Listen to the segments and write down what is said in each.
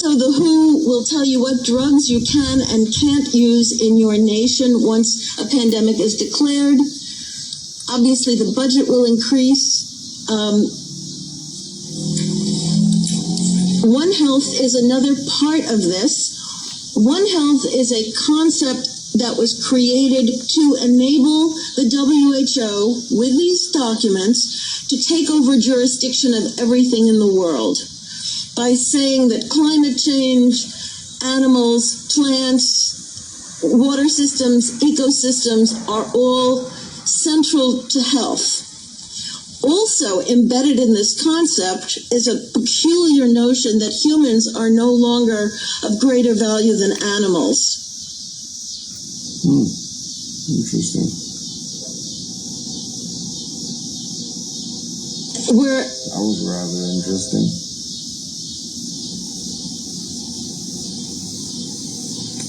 Also, the WHO will tell you what drugs you can and can't use in your nation once a pandemic is declared. Obviously, the budget will increase. One Health is another part of this. One Health is a concept that was created to enable the WHO, with these documents, to take over jurisdiction of everything in the world by saying that climate change, animals, plants, water systems, ecosystems are all central to health. Also embedded in this concept is a peculiar notion that humans are no longer of greater value than animals. Interesting. That was rather interesting.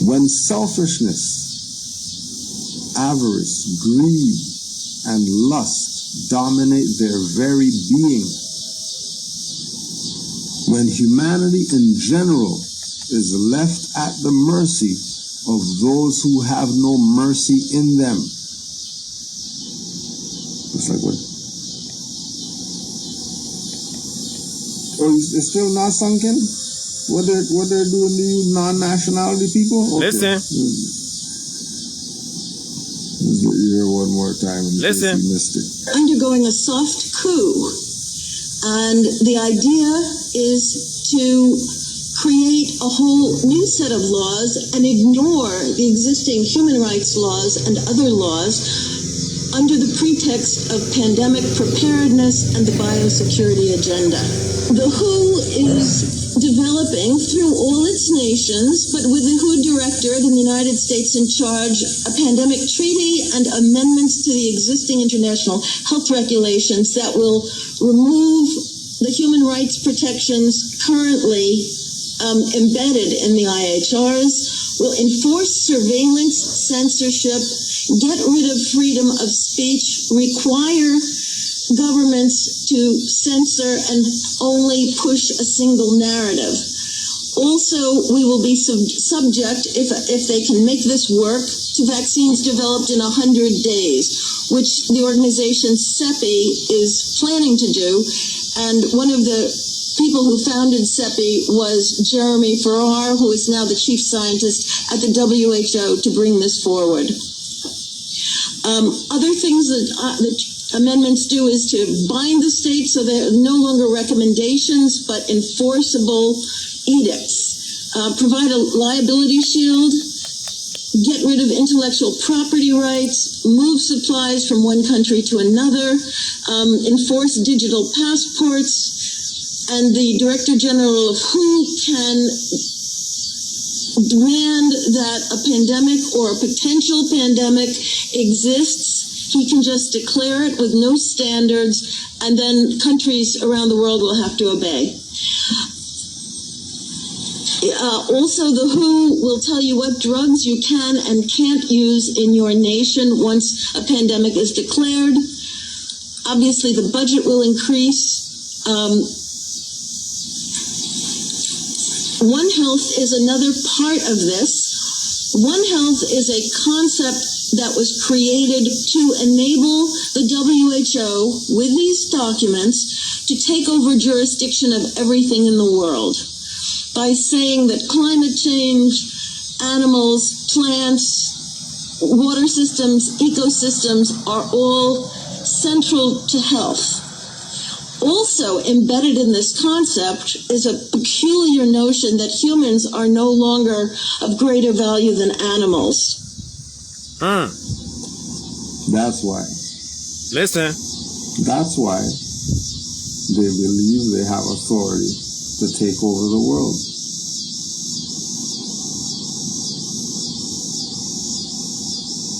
When selfishness, avarice, greed, and lust dominate their very being, when humanity in general is left at the mercy of those who have no mercy in them. It's like what? Oh, it's still not sunk in? What they're doing to you non-nationality people? Okay. Listen. Hear one more time and listen. You missed it. Undergoing a soft coup, and the idea is to create a whole new set of laws and ignore the existing human rights laws and other laws under the pretext of pandemic preparedness and the biosecurity agenda. The WHO is developing through all its nations, but with the WHO director in the United States in charge, a pandemic treaty and amendments to the existing international health regulations that will remove the human rights protections currently embedded in the IHRs, will enforce surveillance, censorship, get rid of freedom of speech, require governments to censor and only push a single narrative. Also, we will be subject, if they can make this work, to vaccines developed in 100 days, which the organization CEPI is planning to do. And one of the people who founded CEPI was Jeremy Farrar, who is now the chief scientist at the WHO, to bring this forward. Other things that amendments do is to bind the states so they're no longer recommendations but enforceable edicts. Provide a liability shield, get rid of intellectual property rights, move supplies from one country to another, enforce digital passports, and the Director General of WHO can demand that a pandemic or a potential pandemic exists. He can just declare it with no standards, and then countries around the world will have to obey. Also, the WHO will tell you what drugs you can and can't use in your nation once a pandemic is declared. Obviously, the budget will increase. One Health is another part of this. One Health is a concept that was created to enable the WHO, with these documents, to take over jurisdiction of everything in the world by saying that climate change, animals, plants, water systems, ecosystems are all central to health. Also embedded in this concept is a peculiar notion that humans are no longer of greater value than animals. That's why. Listen. That's why they believe they have authority to take over the world.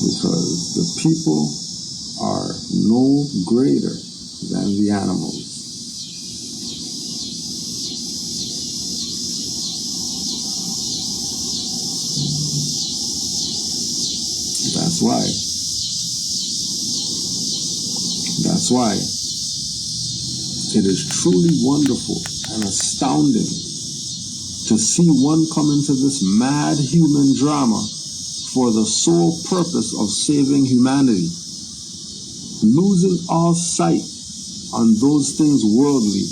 Because the people are no greater than the animals. That's why. That's why it is truly wonderful and astounding to see one come into this mad human drama for the sole purpose of saving humanity, losing all sight on those things worldly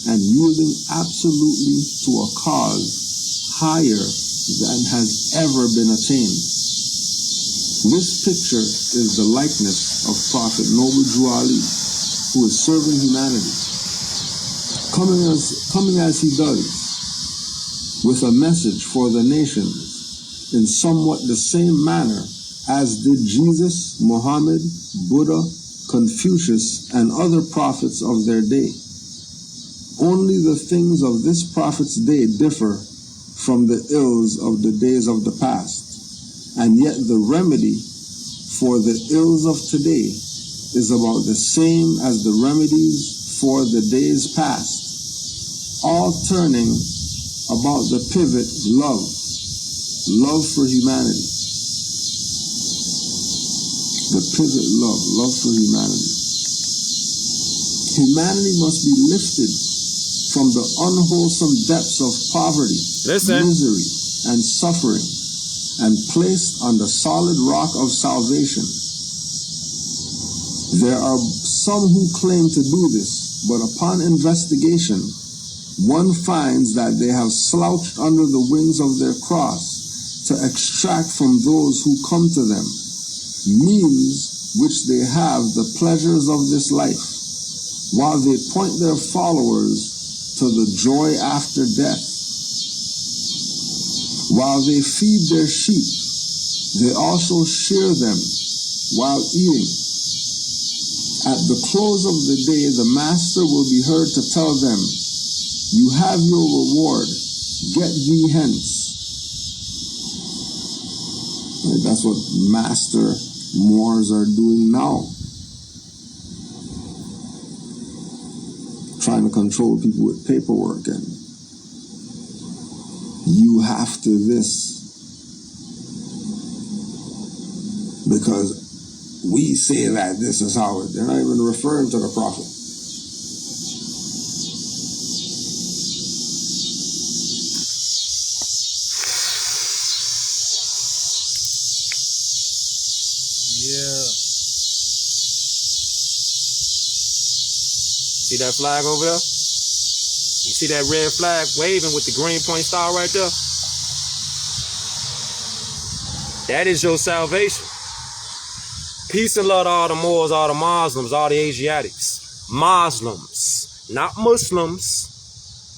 and yielding absolutely to a cause higher than has ever been attained. This picture is the likeness of Prophet Noble Drew Ali, who is serving humanity, coming as he does, with a message for the nations in somewhat the same manner as did Jesus, Muhammad, Buddha, Confucius, and other prophets of their day. Only the things of this prophet's day differ from the ills of the days of the past, and yet the remedy for the ills of today is about the same as the remedies for the days past, all turning about the pivot love for humanity. The pivot love for humanity. Humanity must be lifted from the unwholesome depths of poverty, misery, and suffering, and placed on the solid rock of salvation. There are some who claim to do this, but upon investigation, one finds that they have slouched under the wings of their cross to extract from those who come to them means which they have the pleasures of this life, while they point their followers to the joy after death. While they feed their sheep, they also shear them while eating. At the close of the day, the master will be heard to tell them, "You have your reward, get thee hence." That's what master Moors are doing now. Trying to control people with paperwork and you have to this because we say that this is how it. They're not even referring to the prophet. See that flag over there? You see that red flag waving with the green point star right there? That is your salvation. Peace and love to all the Moors, all the Muslims, all the Asiatics. Muslims, not Muslims.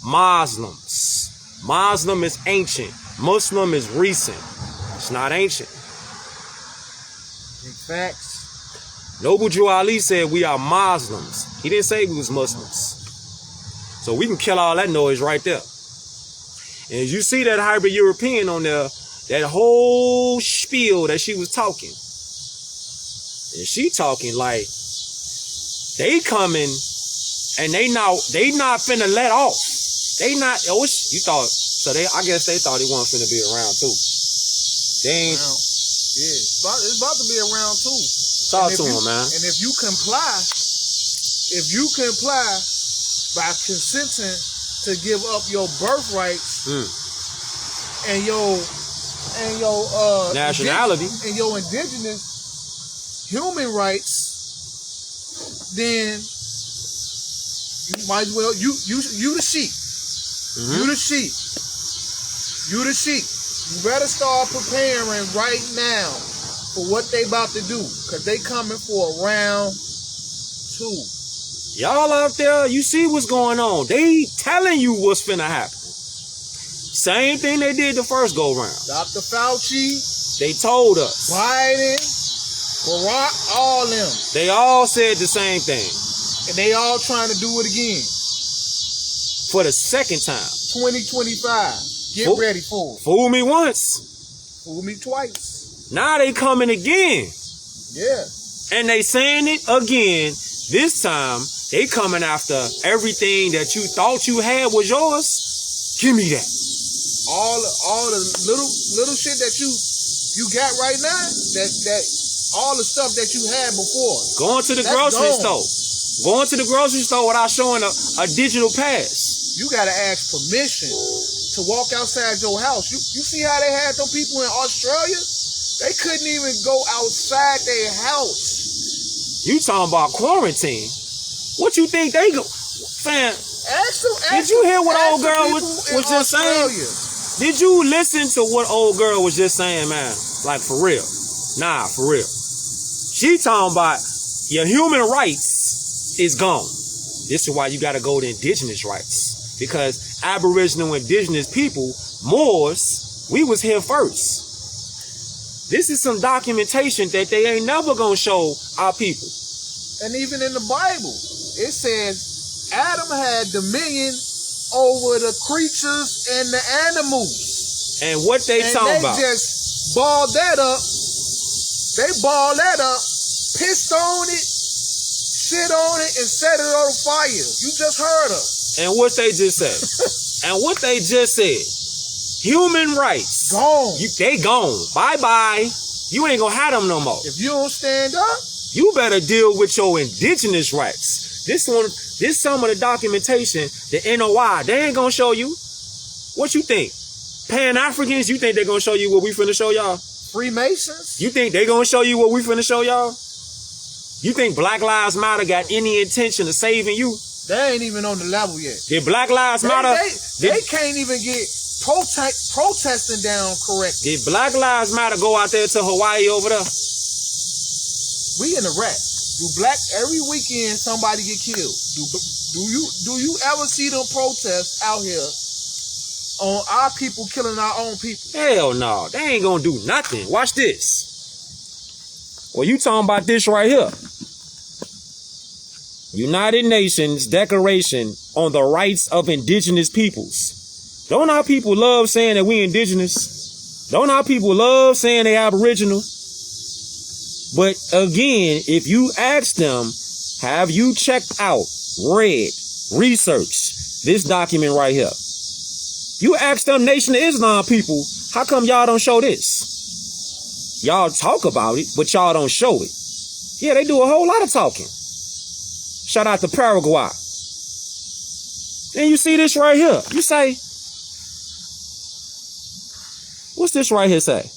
Muslims. Muslim is ancient. Muslim is recent. It's not ancient. Facts. Noble Drew Ali said we are Muslims. He didn't say we was Muslims. So we can kill all that noise right there. And as you see that hybrid European on there, that whole spiel that she was talking. And she talking like they coming and they not finna let off. They not, you thought, so I guess they thought he wasn't finna be around too. They ain't. Yeah, it's about to be around too. Talk to him, man. And if you comply by consenting to give up your birthrights and your nationality and your indigenous human rights, then you might as well you the sheep. You the sheep. You the sheep. You better start preparing right now for what they about to do, because they coming for round 2. Y'all out there, you see what's going on. They telling you what's finna happen. Same thing they did the first go round. Dr. Fauci, they told us. Biden, Barack, all them. They all said the same thing. And they all trying to do it again. For the second time. 2025. Get ready for it. Fool me once. Fool me twice. Now they coming again. Yeah. And they saying it again. This time, they coming after everything that you thought you had was yours. Give me that. All the little shit that you got right now, that all the stuff that you had before. Going to the grocery store. Going to the grocery store without showing a digital pass. You gotta ask permission to walk outside your house. You see how they had them people in Australia? They couldn't even go outside their house. You talking about quarantine? What you think they go? Fam, did you hear what old girl was just saying? Did you listen to what old girl was just saying, man? Like, for real. Nah, for real. She talking about your human rights is gone. This is why you got to go to indigenous rights. Because Aboriginal indigenous people, Moors, we was here first. This is some documentation that they ain't never going to show our people. And even in the Bible, it says Adam had dominion over the creatures and the animals. And what they talking about? They just balled that up. They balled that up, pissed on it, shit on it, and set it on fire. You just heard her. And what they just said. And what they just said. Human rights. Gone. They gone. Bye-bye. You ain't gonna have them no more. If you don't stand up, you better deal with your indigenous rights. This some of the documentation, the NOI, they ain't gonna show you. What you think? Pan-Africans, you think they gonna show you what we finna show y'all? Freemasons? You think they gonna show you what we finna show y'all? You think Black Lives Matter got any intention of saving you? They ain't even on the level yet. Did Black Lives Matter? They can't even get protesting down correctly. Did Black Lives Matter go out there to Hawaii over there? We in Iraq. Every weekend somebody get killed. Do you ever see them protests out here on our people killing our own people? Hell no. They ain't gonna do nothing. Watch this. Well, you talking about this right here. United Nations Declaration on the Rights of Indigenous Peoples. Don't our people love saying that we indigenous? Don't our people love saying they aboriginal? But again, if you ask them, have you checked out, read, researched this document right here? You ask them Nation of Islam people, how come y'all don't show this? Y'all talk about it, but y'all don't show it. Yeah, they do a whole lot of talking. Shout out to Paraguay. And you see this right here. You say, what's this right here say?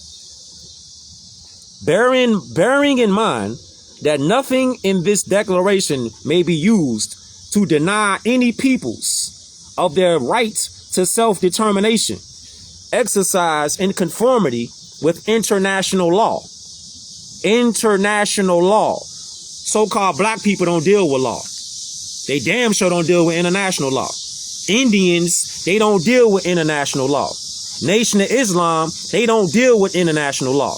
Bearing in mind that nothing in this declaration may be used to deny any peoples of their right to self-determination, exercised in conformity with international law. International law. So-called black people don't deal with law. They damn sure don't deal with international law. Indians, they don't deal with international law. Nation of Islam, they don't deal with international law.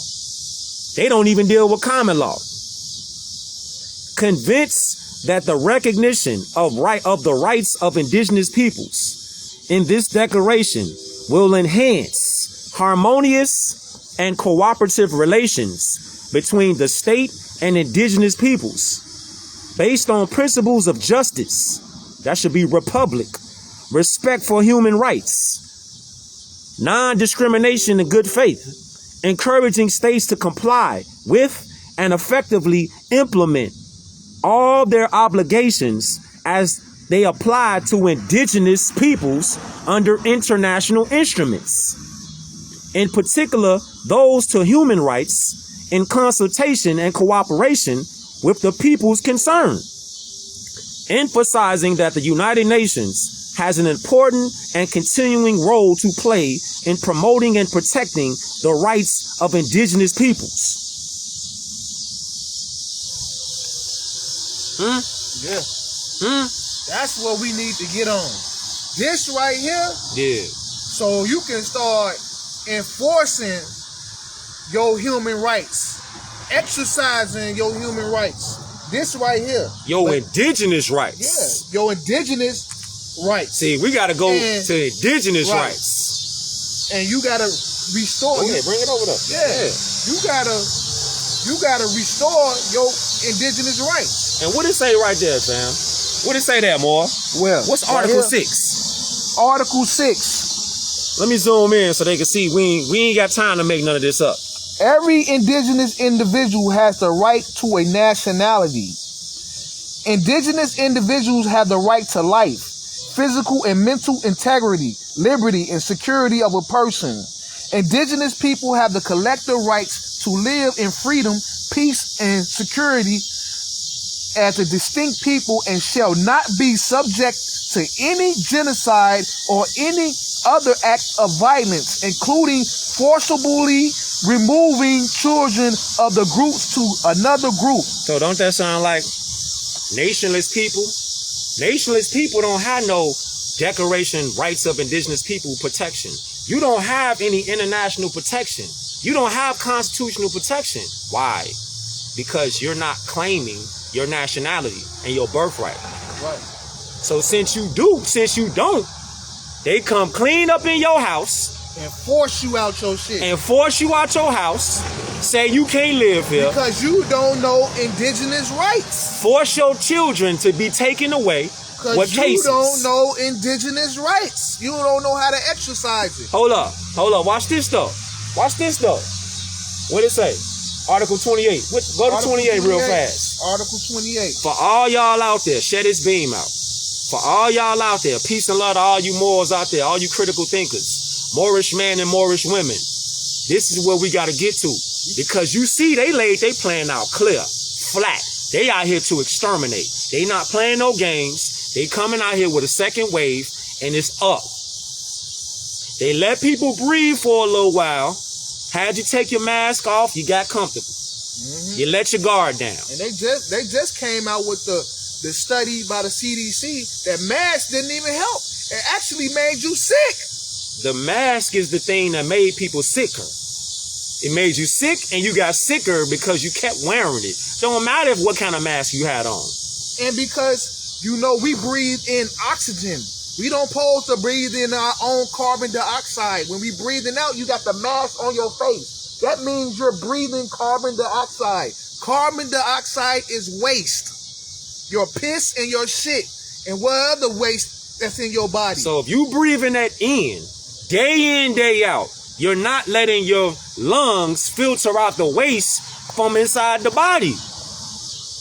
They don't even deal with common law. Convinced that the recognition of the rights of indigenous peoples in this declaration will enhance harmonious and cooperative relations between the state and indigenous peoples based on principles of justice, that should be republic, respect for human rights, non-discrimination and good faith, encouraging states to comply with and effectively implement all their obligations as they apply to indigenous peoples under international instruments, in particular those to human rights, in consultation and cooperation with the peoples concerned, emphasizing that the United Nations has an important and continuing role to play in promoting and protecting the rights of indigenous peoples. Yeah. That's what we need to get on. This right here. Yeah. So you can start enforcing your human rights, exercising your human rights. This right here. Your indigenous rights. Yeah, your indigenous rights. See, we got to go to indigenous rights. And you got to restore. Okay, bring it over there. Yeah. You got to restore your indigenous rights. And what it say right there, fam? What it say there, more? Well, what's Article 6? Article 6. Let me zoom in so they can see we ain't got time to make none of this up. Every indigenous individual has the right to a nationality. Indigenous individuals have the right to life, physical and mental integrity, liberty, and security of a person. Indigenous people have the collective rights to live in freedom, peace, and security as a distinct people and shall not be subject to any genocide or any other act of violence, including forcibly removing children of the groups to another group. So don't that sound like nationless people? Nationless people don't have no Declaration Rights of Indigenous People protection. You don't have any international protection. You don't have constitutional protection. Why? Because you're not claiming your nationality and your birthright. Right. So since you don't, they come clean up in your house And force you out your shit. and force you out your house, say you can't live here, Because you don't know indigenous rights. force your children to be taken away. What Because you cases? don't know indigenous rights. You don't know how to exercise it. Hold up. Watch this though. What it say? Article 28. Go to 28 real fast. Article 28. For all y'all out there, shed his beam out. For all y'all out there, peace and love to all you Moors out there, all you critical thinkers, Moorish men and Moorish women. This is where we got to get to. Because you see, they laid they plan out clear, flat. They out here to exterminate. They not playing no games. They coming out here with a second wave, and it's up. They let people breathe for a little while. Had you take your mask off, you got comfortable. You let your guard down. And they just came out with the study by the CDC that masks didn't even help. It actually made you sick. The mask is the thing that made people sicker. It made you sick, and you got sicker because you kept wearing it. Don't matter what kind of mask you had on. And because, we breathe in oxygen. We don't supposed to breathe in our own carbon dioxide. When we breathing out, you got the mask on your face. That means you're breathing carbon dioxide. Carbon dioxide is waste. Your piss and your shit and what other waste that's in your body. So if you breathing that in, day out, you're not letting your lungs filter out the waste from inside the body.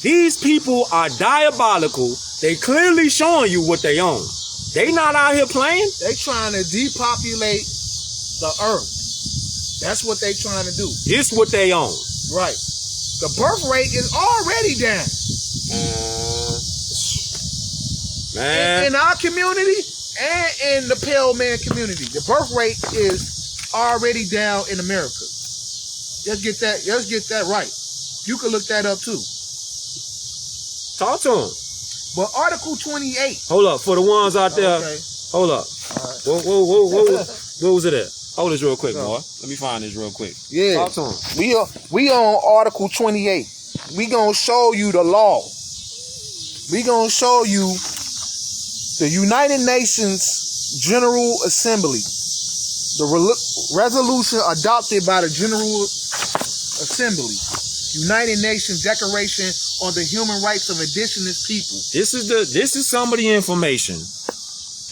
These people are diabolical. They clearly showing you what they own. They not out here playing. They trying to depopulate the earth. That's what they trying to do. This what they own. Right. The birth rate is already down. Man. In our community and in the pale man community, the birth rate is already down in America. Let's get that right. You can look that up too. Talk to them. But Article 28. Hold up. For the ones out there. Okay. Hold up. All right. Where was it at? Hold this real quick, boy. Let me find this real quick. Yeah. Talk to him. We on Article 28. We gonna show you the law. We gonna show you the United Nations General Assembly. The resolution adopted by the General Assembly. United Nations Declaration on the Human Rights of Indigenous People. This is some of the information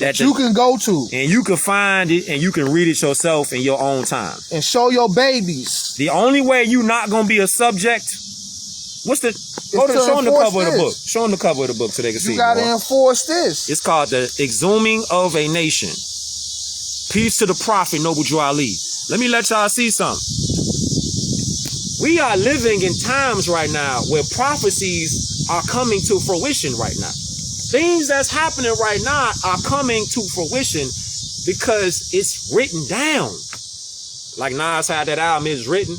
that you can go to. And you can find it and you can read it yourself in your own time. And show your babies. The only way you not gonna be a subject, show them the cover of the book. Show them the cover of the book so they can see. You gotta enforce this. It's called The Exhuming of a Nation. Peace to the Prophet, Noble Drew Ali. Let me let y'all see something. We are living in times right now where prophecies are coming to fruition right now. Things that's happening right now are coming to fruition because it's written down. Like Nas had that album, It's Written.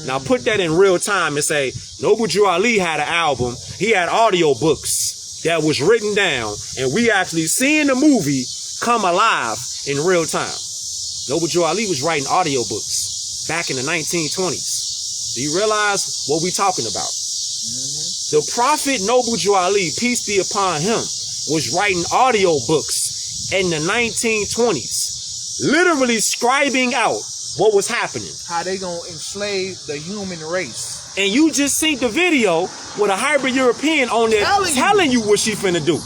Now put that in real time and say, Noble Drew Ali had an album. He had audio books that was written down. And we actually seeing the movie come alive in real time. Noble Drew Ali was writing audio books back in the 1920s. Do you realize what we talking about? The Prophet Noble Drew Ali, peace be upon him, was writing audio books in the 1920s, literally scribing out what was happening. How they gonna enslave the human race. And you just seen the video with a hybrid European on there telling you what she finna do.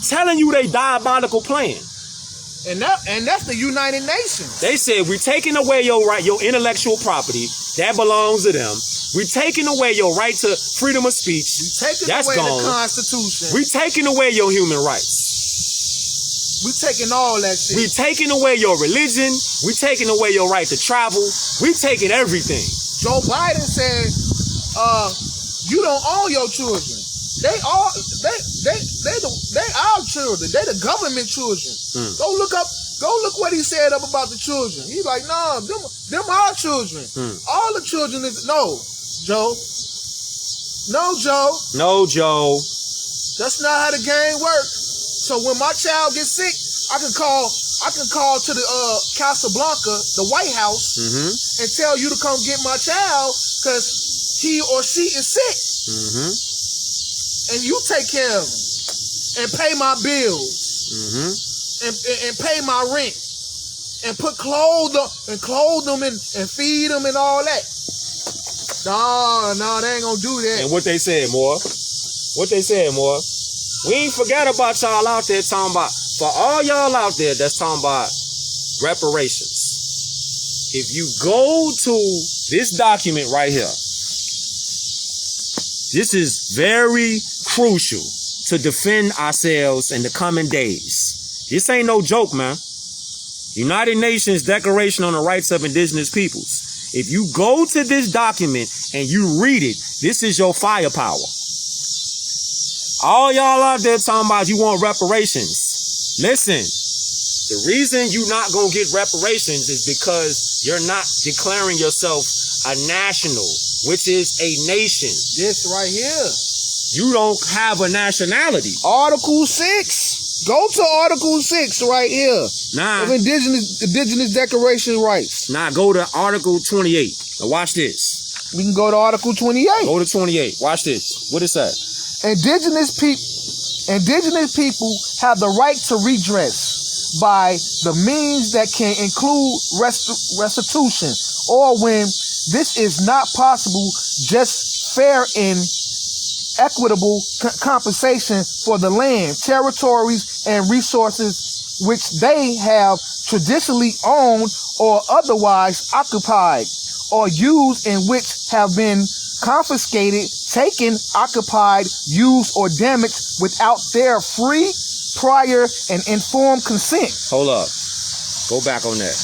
Telling you they diabolical plan. And that's the United Nations. They said, we're taking away your intellectual property. That belongs to them. We're taking away your right to freedom of speech. Taking That's away gone. the Constitution. We're taking away your human rights. We taking all that shit. We taking away your religion. We taking away your right to travel. We taking everything. Joe Biden said, you don't own your children. They our children. They the government children. Go look what he said up about the children. He's like, nah, them our children. All the children is no, Joe. No, Joe. That's not how the game works. So when my child gets sick, I can call to the Casablanca, the White House, and tell you to come get my child because he or she is sick. And you take care of him and pay my bills and pay my rent and clothe them and feed them and all that. No, they ain't gonna do that. And what they said, more. We ain't forget about y'all out there talking about, for all y'all out there that's talking about reparations. If you go to this document right here, this is very crucial to defend ourselves in the coming days. This ain't no joke, man. United Nations Declaration on the Rights of Indigenous Peoples. If you go to this document and you read it, this is your firepower. All y'all out there talking about you want reparations. Listen, the reason you not gonna get reparations is because you're not declaring yourself a national, which is a nation. This right here. You don't have a nationality. Article 6. Go to Article 6 right here. Nah. Of Indigenous Declaration rights. Nah, go to Article 28. Now watch this. We can go to Article 28. Go to 28. Watch this. What it say? Indigenous people have the right to redress by the means that can include restitution, or when this is not possible, just fair and equitable compensation for the land, territories, and resources which they have traditionally owned or otherwise occupied, or used, in which have been confiscated, taken, occupied, used, or damaged without their free, prior, and informed consent. Hold up. Go back on that.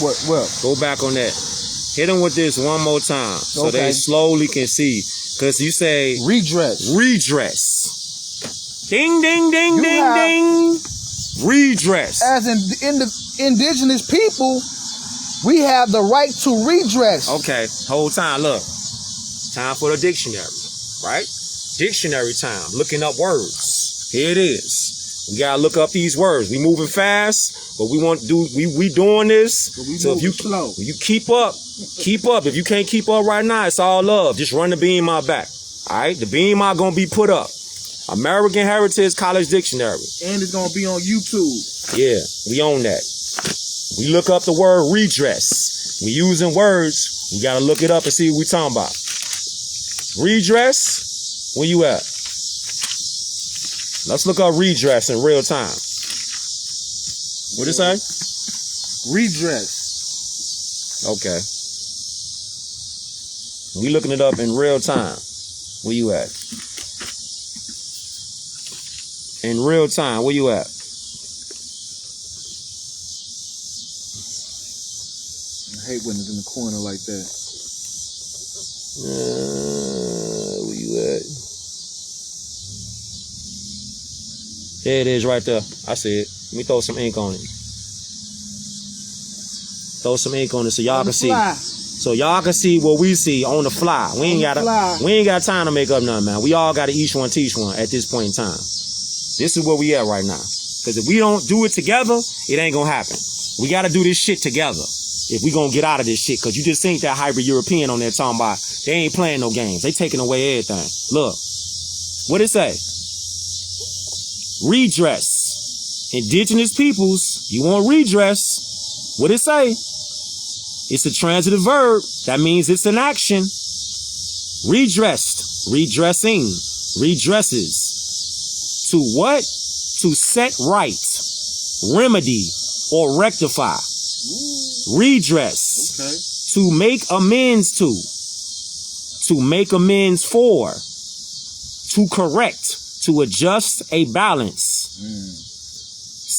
What? Go back on that. Hit them with this one more time so they slowly can see. Because you say redress. Ding, ding, ding, ding. Redress. As in the indigenous people, we have the right to redress. Okay, whole time, look. Time for the dictionary, right? Dictionary time, looking up words. Here it is. We gotta look up these words. We moving fast, but we doing this. So if you keep up. If you can't keep up right now, it's all love. Just run the beam my back. All right, the beam my gonna be put up. American Heritage College Dictionary. And it's gonna be on YouTube. Yeah, we own that. We look up the word redress. We using words. We gotta look it up and see what we talking about. Redress, where you at? Let's look up redress in real time. What it say? Redress. Okay. We looking it up in real time. Where you at? In real time, where you at? I hate when it's in the corner like that. Where you at? There it is right there. I see it. Let me throw some ink on it. Throw some ink on it so y'all can see. So y'all can see what we see on the fly. We ain't got time to make up nothing, man. We all got to each one teach one at this point in time. This is where we at right now. Because if we don't do it together, it ain't gonna happen. We got to do this shit together if we gonna get out of this shit. Because you just think that hybrid European on there talking about they ain't playing no games. They taking away everything. Look, what it say? Redress. Indigenous peoples, you want redress. What it say? It's a transitive verb. That means it's an action. Redressed, redressing, redresses. To what? To set right, remedy, or rectify. Redress. Okay. To make amends to. To make amends for. To correct. To adjust a balance.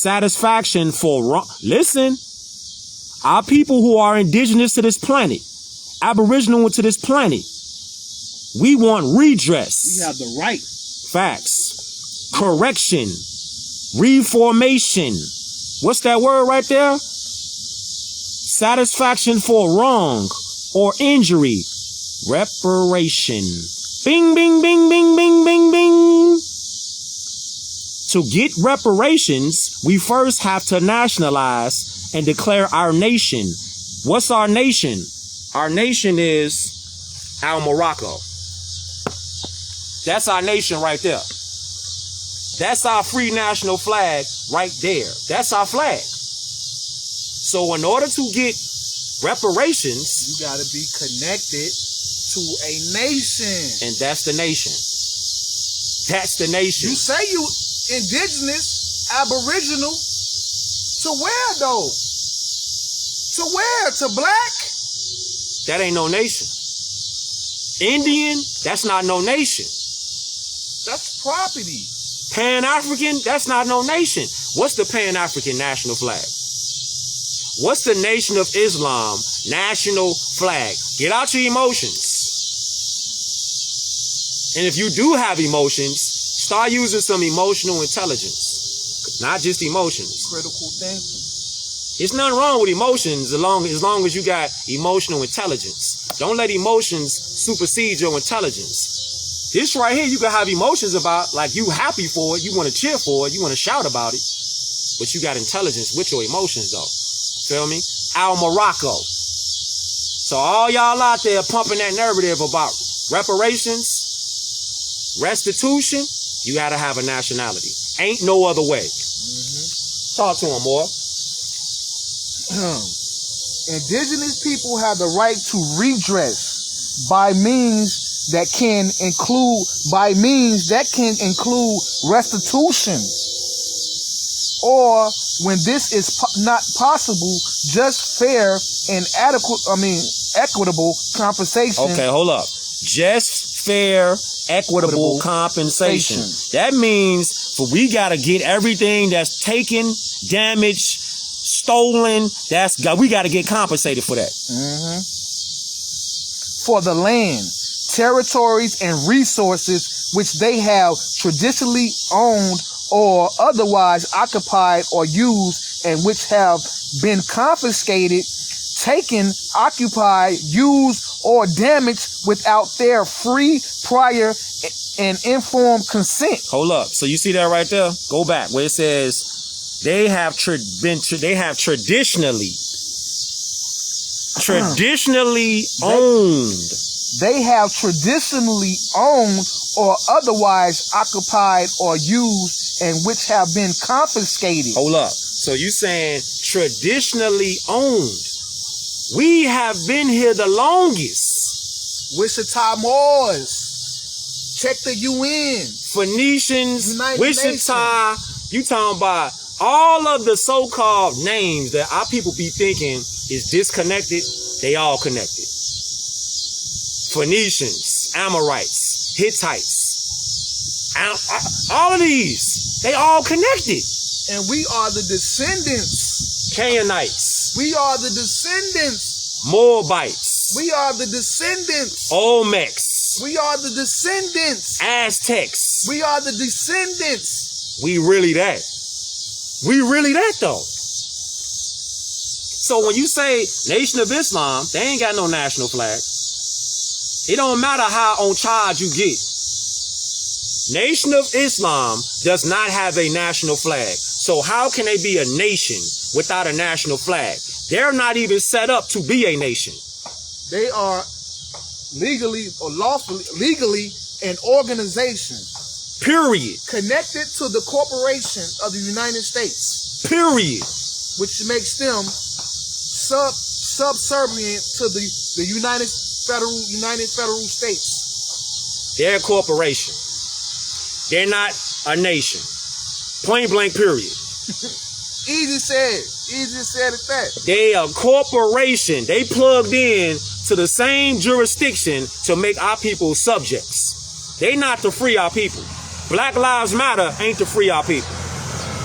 satisfaction for wrong. Listen, our people who are indigenous to this planet, aboriginal to this planet, we want redress. We have the right. Facts. Correction. Reformation. What's that word right there? Satisfaction for wrong or injury. Reparation. Bing, bing, bing, bing, bing, bing, bing. To get reparations, we first have to nationalize and declare our nation. What's our nation? Our nation is Morocco. That's our nation right there. That's our free national flag right there. That's our flag. So in order to get reparations, You got to be connected to a nation. and that's the nation. That's the nation. You say you indigenous, aboriginal. To where though? To where? To black? That ain't no nation. Indian, that's not no nation. That's property. Pan-African, that's not no nation. What's the Pan-African national flag? What's the Nation of Islam national flag? Get out your emotions. And if you do have emotions, start using some emotional intelligence. Not just emotions. Critical thinking. There's nothing wrong with emotions as long as you got emotional intelligence. Don't let emotions supersede your intelligence. This right here, you can have emotions about, like you happy for it, you want to cheer for it, you want to shout about it, but you got intelligence with your emotions though. Feel me? Morocco. So all y'all out there pumping that narrative about reparations, restitution, you got to have a nationality. Ain't no other way. Talk to him, boy. Indigenous people have the right to redress by means that can include restitution, or when this is not possible, just fair and equitable compensation. Okay, hold up. Just fair, equitable compensation. That means we got to get everything that's taken, damaged, stolen. We got to get compensated for that. For the land, territories, and resources which they have traditionally owned or otherwise occupied or used, and which have been confiscated, taken, occupied, used, or damaged without their free, prior, and informed consent. Hold up. So you see that right there? Go back where it says they have traditionally owned. They have traditionally owned or otherwise occupied or used, and which have been confiscated. Hold up. So you saying traditionally owned? We have been here the longest. Wichita Moors. Check the UN. Phoenicians, United Wichita. Nations. You talking about all of the so-called names that our people be thinking is disconnected. They all connected. Phoenicians, Amorites, Hittites. All of these, they all connected. And we are the descendants. Canaanites. We are the descendants. Moabites. We are the descendants. Olmecs. We are the descendants. Aztecs. We are the descendants. We really that. We really that though. So when you say Nation of Islam, they ain't got no national flag. It don't matter how on charge you get. Nation of Islam does not have a national flag. So how can they be a nation without a national flag? They're not even set up to be a nation. They are legally or lawfully, an organization. Period. Connected to the corporation of the United States. Period. Which makes them subservient to the United Federal States. They're a corporation. They're not a nation. Point blank, period. Easy said it that. They a corporation. They plugged in to the same jurisdiction to make our people subjects. They not to free our people. Black Lives Matter ain't to free our people.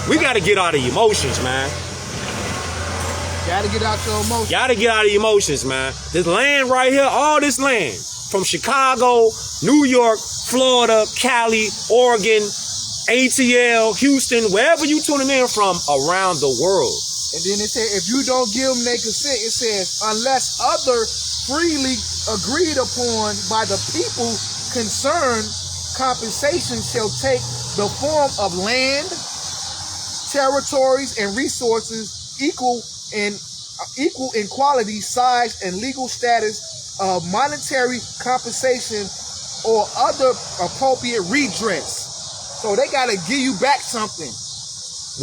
We got to get out of emotions, man. Gotta get out your emotions. Gotta get out of emotions, man. This land right here, all this land, from Chicago, New York, Florida, Cali, Oregon, ATL, Houston, wherever you tuning in from around the world. And then it said, if you don't give them their consent, it says, unless other freely agreed upon by the people concerned, compensation shall take the form of land, territories, and resources equal in quality, size, and legal status of monetary compensation or other appropriate redress. So they got to give you back something.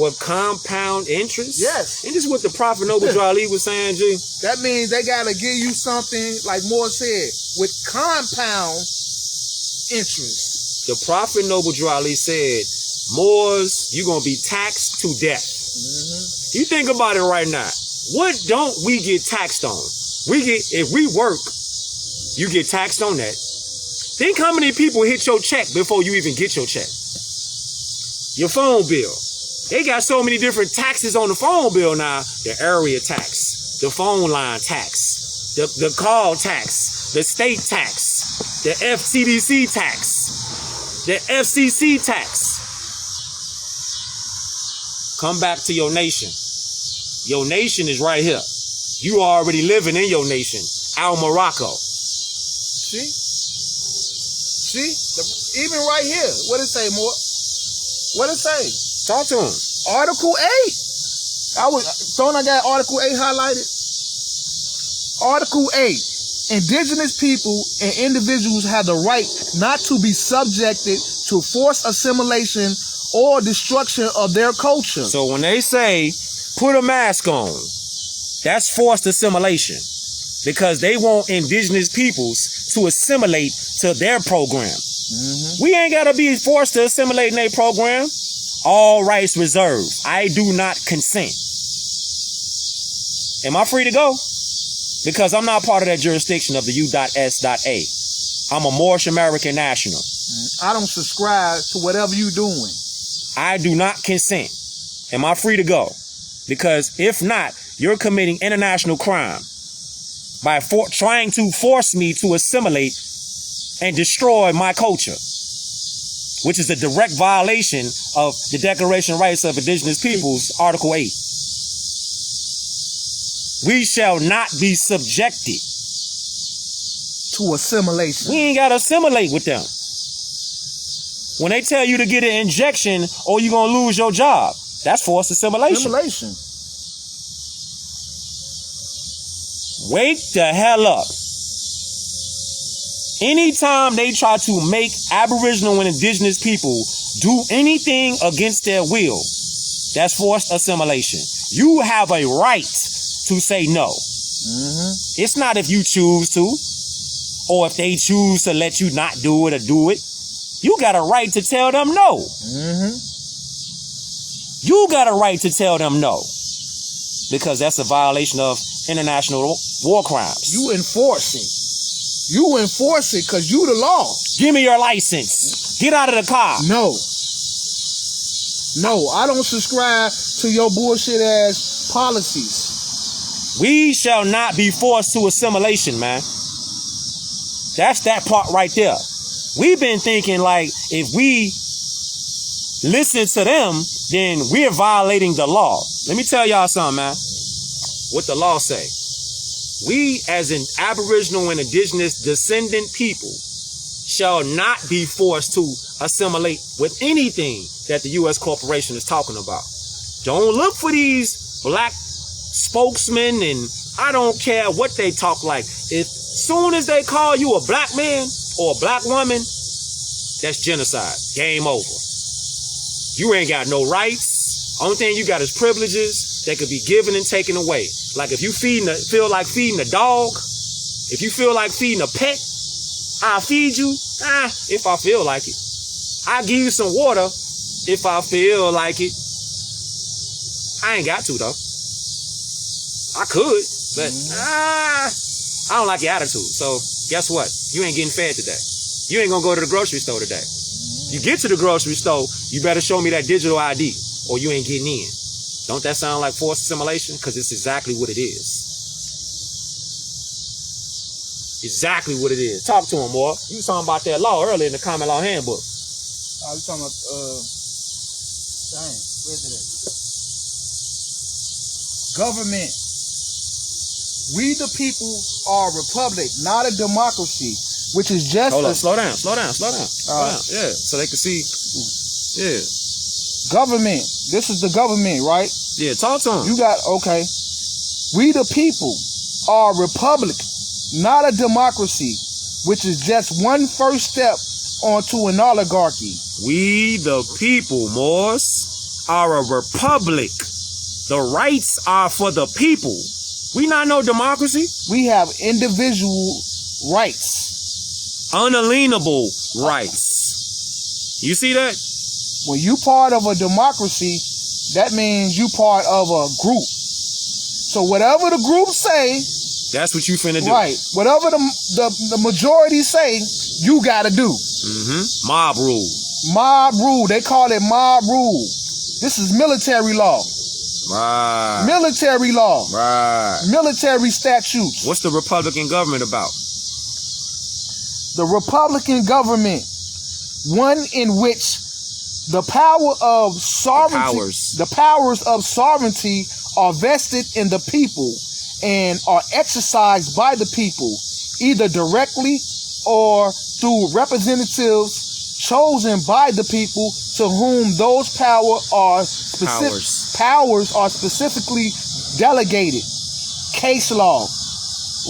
What, compound interest? Yes. And this is what the Prophet Noble Drew Ali was saying, G. That means they got to give you something, like Moore said, with compound interest. The Prophet Noble Drew Ali said, Moors, you're going to be taxed to death. Mm-hmm. You think about it right now. What don't we get taxed on? If we work, you get taxed on that. Think how many people hit your check before you even get your check. Your phone bill. They got so many different taxes on the phone bill now. The area tax, the phone line tax, the call tax, the state tax, the FTDC tax, the FCC tax. Come back to your nation. Your nation is right here. You are already living in your nation. Al Morocco. See? Even right here. What it say, Moore? What it say? Talk to him. Article 8. I got Article 8 highlighted. Article 8. Indigenous people and individuals have the right not to be subjected to forced assimilation or destruction of their culture. So when they say put a mask on, that's forced assimilation, because they want indigenous peoples to assimilate to their program. Mm-hmm. We ain't gotta be forced to assimilate in their program. All rights reserved. I do not consent. Am I free to go? Because I'm not part of that jurisdiction of the U.S.A. I'm a Moorish American national. I don't subscribe to whatever you doing. I do not consent. Am I free to go? Because if not, you're committing international crime by trying to force me to assimilate and destroy my culture, which is a direct violation of the Declaration of Rights of Indigenous Peoples, Article 8. We shall not be subjected to assimilation. We ain't got to assimilate with them. When they tell you to get an injection or you're going to lose your job, that's forced assimilation. Wake the hell up. Anytime they try to make Aboriginal and Indigenous people do anything against their will, that's forced assimilation. You have a right to say no. Mm-hmm. It's not if you choose to, or if they choose to let you not do it or do it. You got a right to tell them no. Mm-hmm. You got a right to tell them no, because that's a violation of international war crimes. You enforce it. You enforce it because you the law. Give me your license. Get out of the car. No, I don't subscribe to your bullshit ass policies. We shall not be forced to assimilation, man. That's that part right there. We've been thinking like if we listen to them, then we're violating the law. Let me tell y'all something, man. What the law say. We as an Aboriginal and Indigenous descendant people shall not be forced to assimilate with anything that the U.S. corporation is talking about. Don't look for these black spokesmen, and I don't care what they talk like. If soon as they call you a black man or a black woman, that's genocide. Game over. You ain't got no rights. Only thing you got is privileges that could be given and taken away. Like if you feel like feeding a dog, if you feel like feeding a pet, I'll feed you. If I feel like it. I'll give you some water if I feel like it. I ain't got to though. I could, but I don't like your attitude. So guess what? You ain't getting fed today. You ain't gonna go to the grocery store today. You get to the grocery store, you better show me that digital ID. or you ain't getting in. Don't that sound like forced assimilation? Because it's exactly what it is. Exactly what it is. Talk to him, more. You was talking about that law earlier in the common law handbook. I was talking about, dang, where's it at? Government. We the people are a republic, not a democracy, which is just Hold on, slow down. Yeah, so they can see. Yeah. Government. This is the government, right? Yeah, talk to him. You got, okay. We the people are a republic, not a democracy, which is just one first step onto an oligarchy. We the people, Moors, are a republic. The rights are for the people. We not no democracy. We have individual rights. Unalienable rights. You see that? When you part of a democracy, that means you part of a group. So whatever the group say, that's what you finna do. Right. Whatever the majority say, you gotta do. Mob rule. Mob rule. They call it mob rule. This is military law. Right. Military law. Right. Military statutes. What's the Republican government about? The Republican government, one in which the power of sovereignty, the powers of sovereignty are vested in the people and are exercised by the people, either directly or through representatives chosen by the people to whom those powers are specifically delegated. Case law,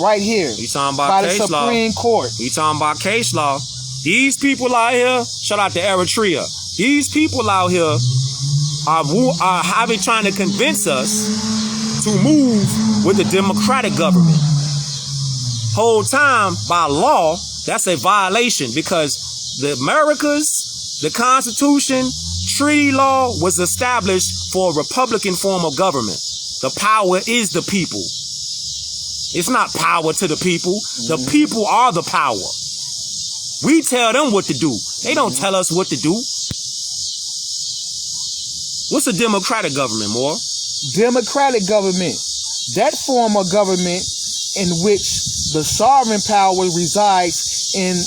right here. You talking about by case the Supreme Court. You talking about case law? These people out here, shout out to Eritrea. These people out here have been trying to convince us to move with the democratic government. Whole time, by law, that's a violation because the Americas, the Constitution, treaty law was established for a Republican form of government. The power is the people. It's not power to the people. The people are the power. We tell them what to do. They don't tell us what to do. What's a democratic government, Moore? Democratic government. That form of government in which the sovereign power resides in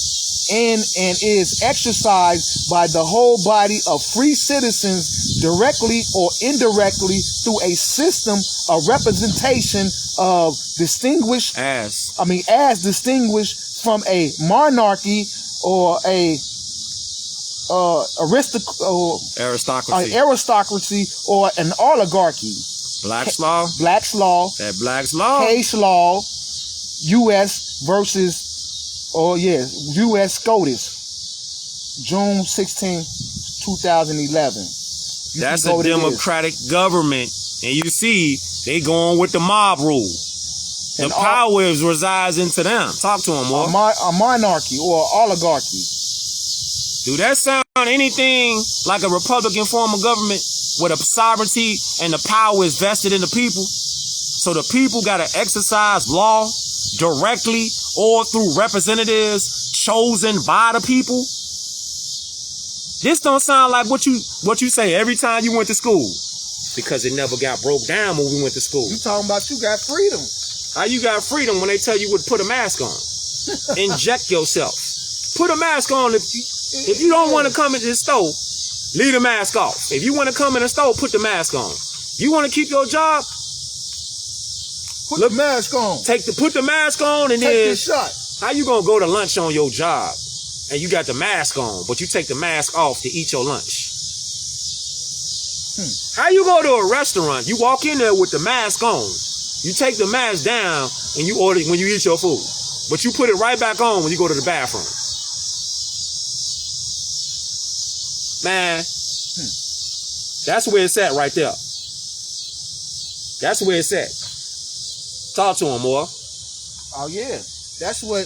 and is exercised by the whole body of free citizens directly or indirectly through a system of representation of as distinguished from a monarchy or a aristocracy or an oligarchy. Black's law. That Black's law. Case law. U.S. versus, U.S. SCOTUS, June 16, 2011. That's a democratic government. And you see, they going with the mob rule. The power resides into them. Talk to them, more. A monarchy or oligarchy. Do that sound anything like a Republican form of government where the sovereignty and the power is vested in the people? So the people got to exercise law directly or through representatives chosen by the people? This don't sound like what you say every time you went to school. Because it never got broke down when we went to school. You talking about you got freedom. How you got freedom when they tell you to put a mask on? Inject yourself. Put a mask on. If you don't want to come into the store, leave the mask off. If you want to come in the store, put the mask on. You want to keep your job? Put the mask on. Put the mask on and take then the shot. How you gonna go to lunch on your job and you got the mask on, but you take the mask off to eat your lunch? How you go to a restaurant? You walk in there with the mask on. You take the mask down and you order when you eat your food, but you put it right back on when you go to the bathroom. Man, that's where it's at right there. That's where it's at. Talk to him, more. Oh yeah, that's why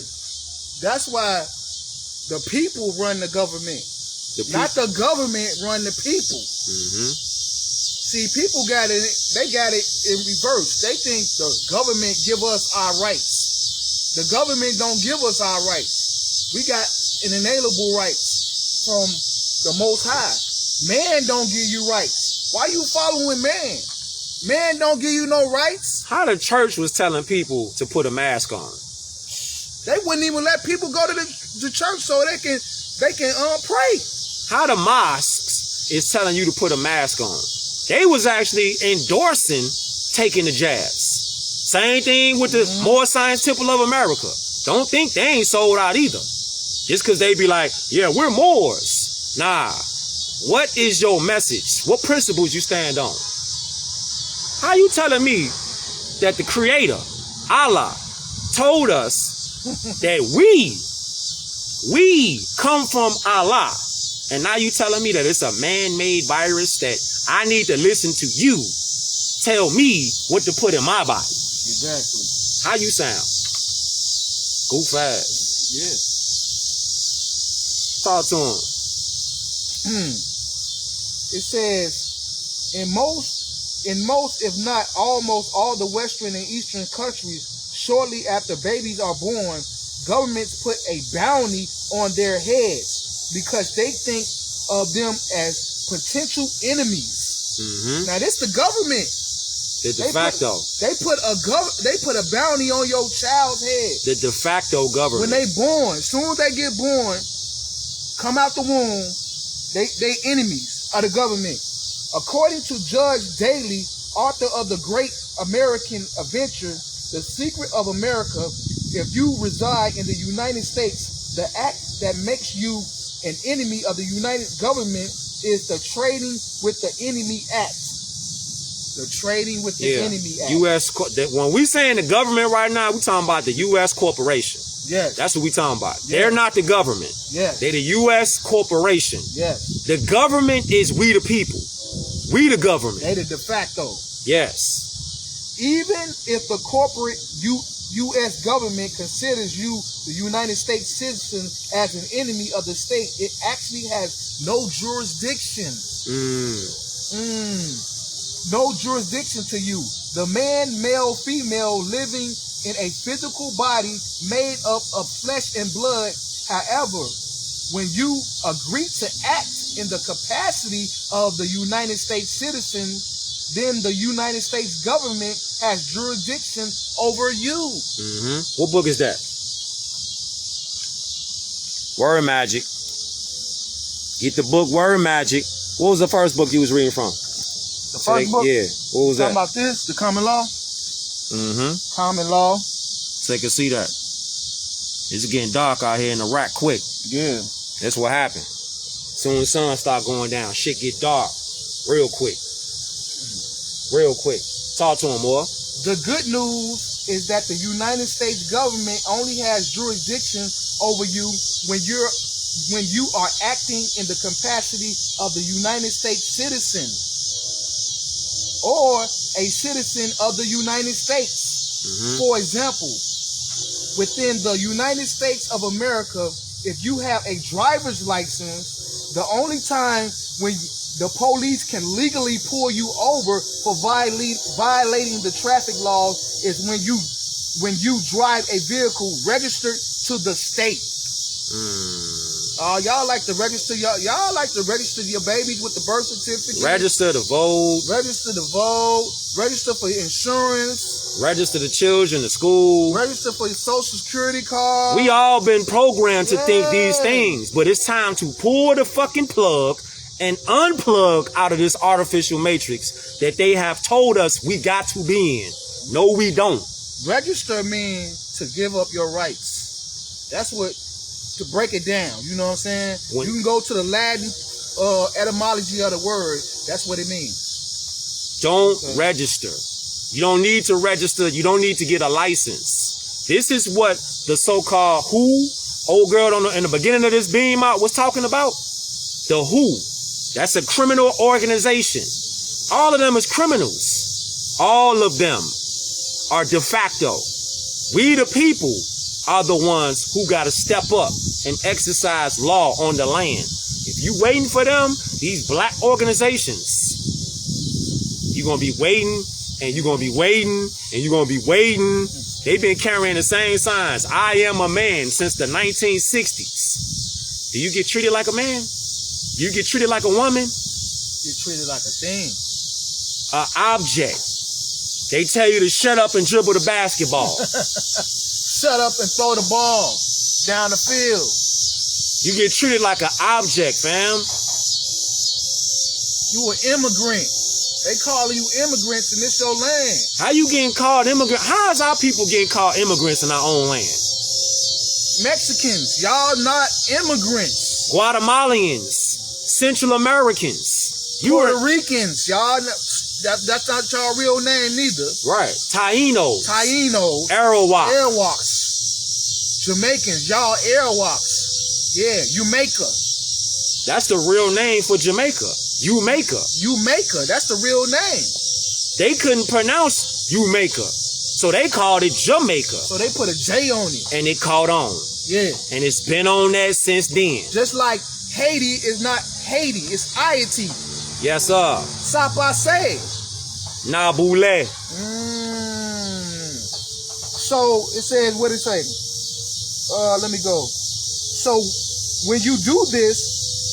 the people run the government, not the government run the people. See, people got it. They got it in reverse. They think the government give us our rights. The government don't give us our rights. We got inalienable rights from the Most High. Man don't give you rights. Why you following man? Man don't give you no rights. How the church was telling people to put a mask on. They wouldn't even let people go to the church so they can pray. How the mosques is telling you to put a mask on. They was actually endorsing taking the jabs. Same thing with the Moore Science Temple of America. Don't think they ain't sold out either. Just because they be like, yeah, we're Moors. Nah. What is your message? What principles you stand on? How you telling me that the Creator, Allah, told us that we come from Allah, and now you telling me that it's a man-made virus that I need to listen to you tell me what to put in my body? Exactly. How you sound? Goof ass. Yeah. Talk to him. It says, in most, if not almost all the Western and Eastern countries, shortly after babies are born, governments put a bounty on their heads because they think of them as potential enemies. Now this the government. The de facto. They put a bounty on your child's head. The de facto government. When they born, as soon as they get born, come out the womb, they enemies of the government. According to Judge Daly, author of the Great American Adventure, The Secret of America, if you reside in the United States, the act that makes you an enemy of the United government is the Trading with the Enemy Act. The Trading with the Enemy Act. When we saying the government right now, we talking about the U.S. corporation. Yes. That's what we talking about. Yes. They're not the government. Yes. They're the U.S. corporation. Yes. The government is we the people. We the government. They the de facto. Yes. Even if the corporate U.S. government considers you, the United States citizen, as an enemy of the state, it actually has no jurisdiction. No jurisdiction to you. The man, male, female, living in a physical body made up of flesh and blood. However, when you agree to act in the capacity of the United States citizen, then the United States government has jurisdiction over you. What book is that? Word Magic. Get the book Word Magic. What was the first book you was reading from? The first book? Yeah. What was that? Talking about this, the common law? Common law. So you can see that. It's getting dark out here in Iraq quick. Yeah. That's what happened. Soon as the sun start going down, shit get dark real quick. Real quick. Talk to him, boy. The good news is that the United States government only has jurisdiction over you when you are acting in the capacity of the United States citizen or a citizen of the United States. For example, within the United States of America, if you have a driver's license, the only time when the police can legally pull you over for violating the traffic laws is when you drive a vehicle registered to the state. Y'all like to register y'all like to register your babies with the birth certificate. Register to vote. Register to vote. Register for insurance. Register the children to school. Register for your social security card. We all been programmed to think these things, but it's time to pull the fucking plug and unplug out of this artificial matrix that they have told us we got to be in. No, we don't. Register means to give up your rights. That's what, to break it down. You know what I'm saying? You can go to the Latin etymology of the word. That's what it means. Don't register. You don't need to register. You don't need to get a license. This is what the so-called WHO, old girl in the beginning of this beam out was talking about. The WHO. That's a criminal organization. All of them is criminals. All of them are de facto. We the people are the ones who got to step up and exercise law on the land. If you waiting for them, these black organizations, you're going to be waiting and you're going to be waiting and you're going to be waiting. They've been carrying the same signs. I am a man since the 1960s. Do you get treated like a man? Do you get treated like a woman? Get treated like a thing. An object. They tell you to shut up and dribble the basketball. Shut up and throw the ball down the field. You get treated like an object, fam. You an immigrant. They calling you immigrants in this your land. How you getting called immigrant? How is our people getting called immigrants in our own land? Mexicans, y'all not immigrants. Guatemalans, Central Americans. Puerto Ricans, y'all. That's not y'all real name neither. Right. Tainos. Arawaks. Jamaicans, y'all Arawaks. Yeah, Jamaica. That's the real name for Jamaica. Jamaica. That's the real name. They couldn't pronounce Jamaica, so they called it Jamaica. So they put a J on it. And it caught on. Yeah. And it's been on that since then. Just like Haiti is not Haiti, it's Haiti. Yes, sir. Sapase. Nabule. So it says, what it say? Let me go. So when you do this,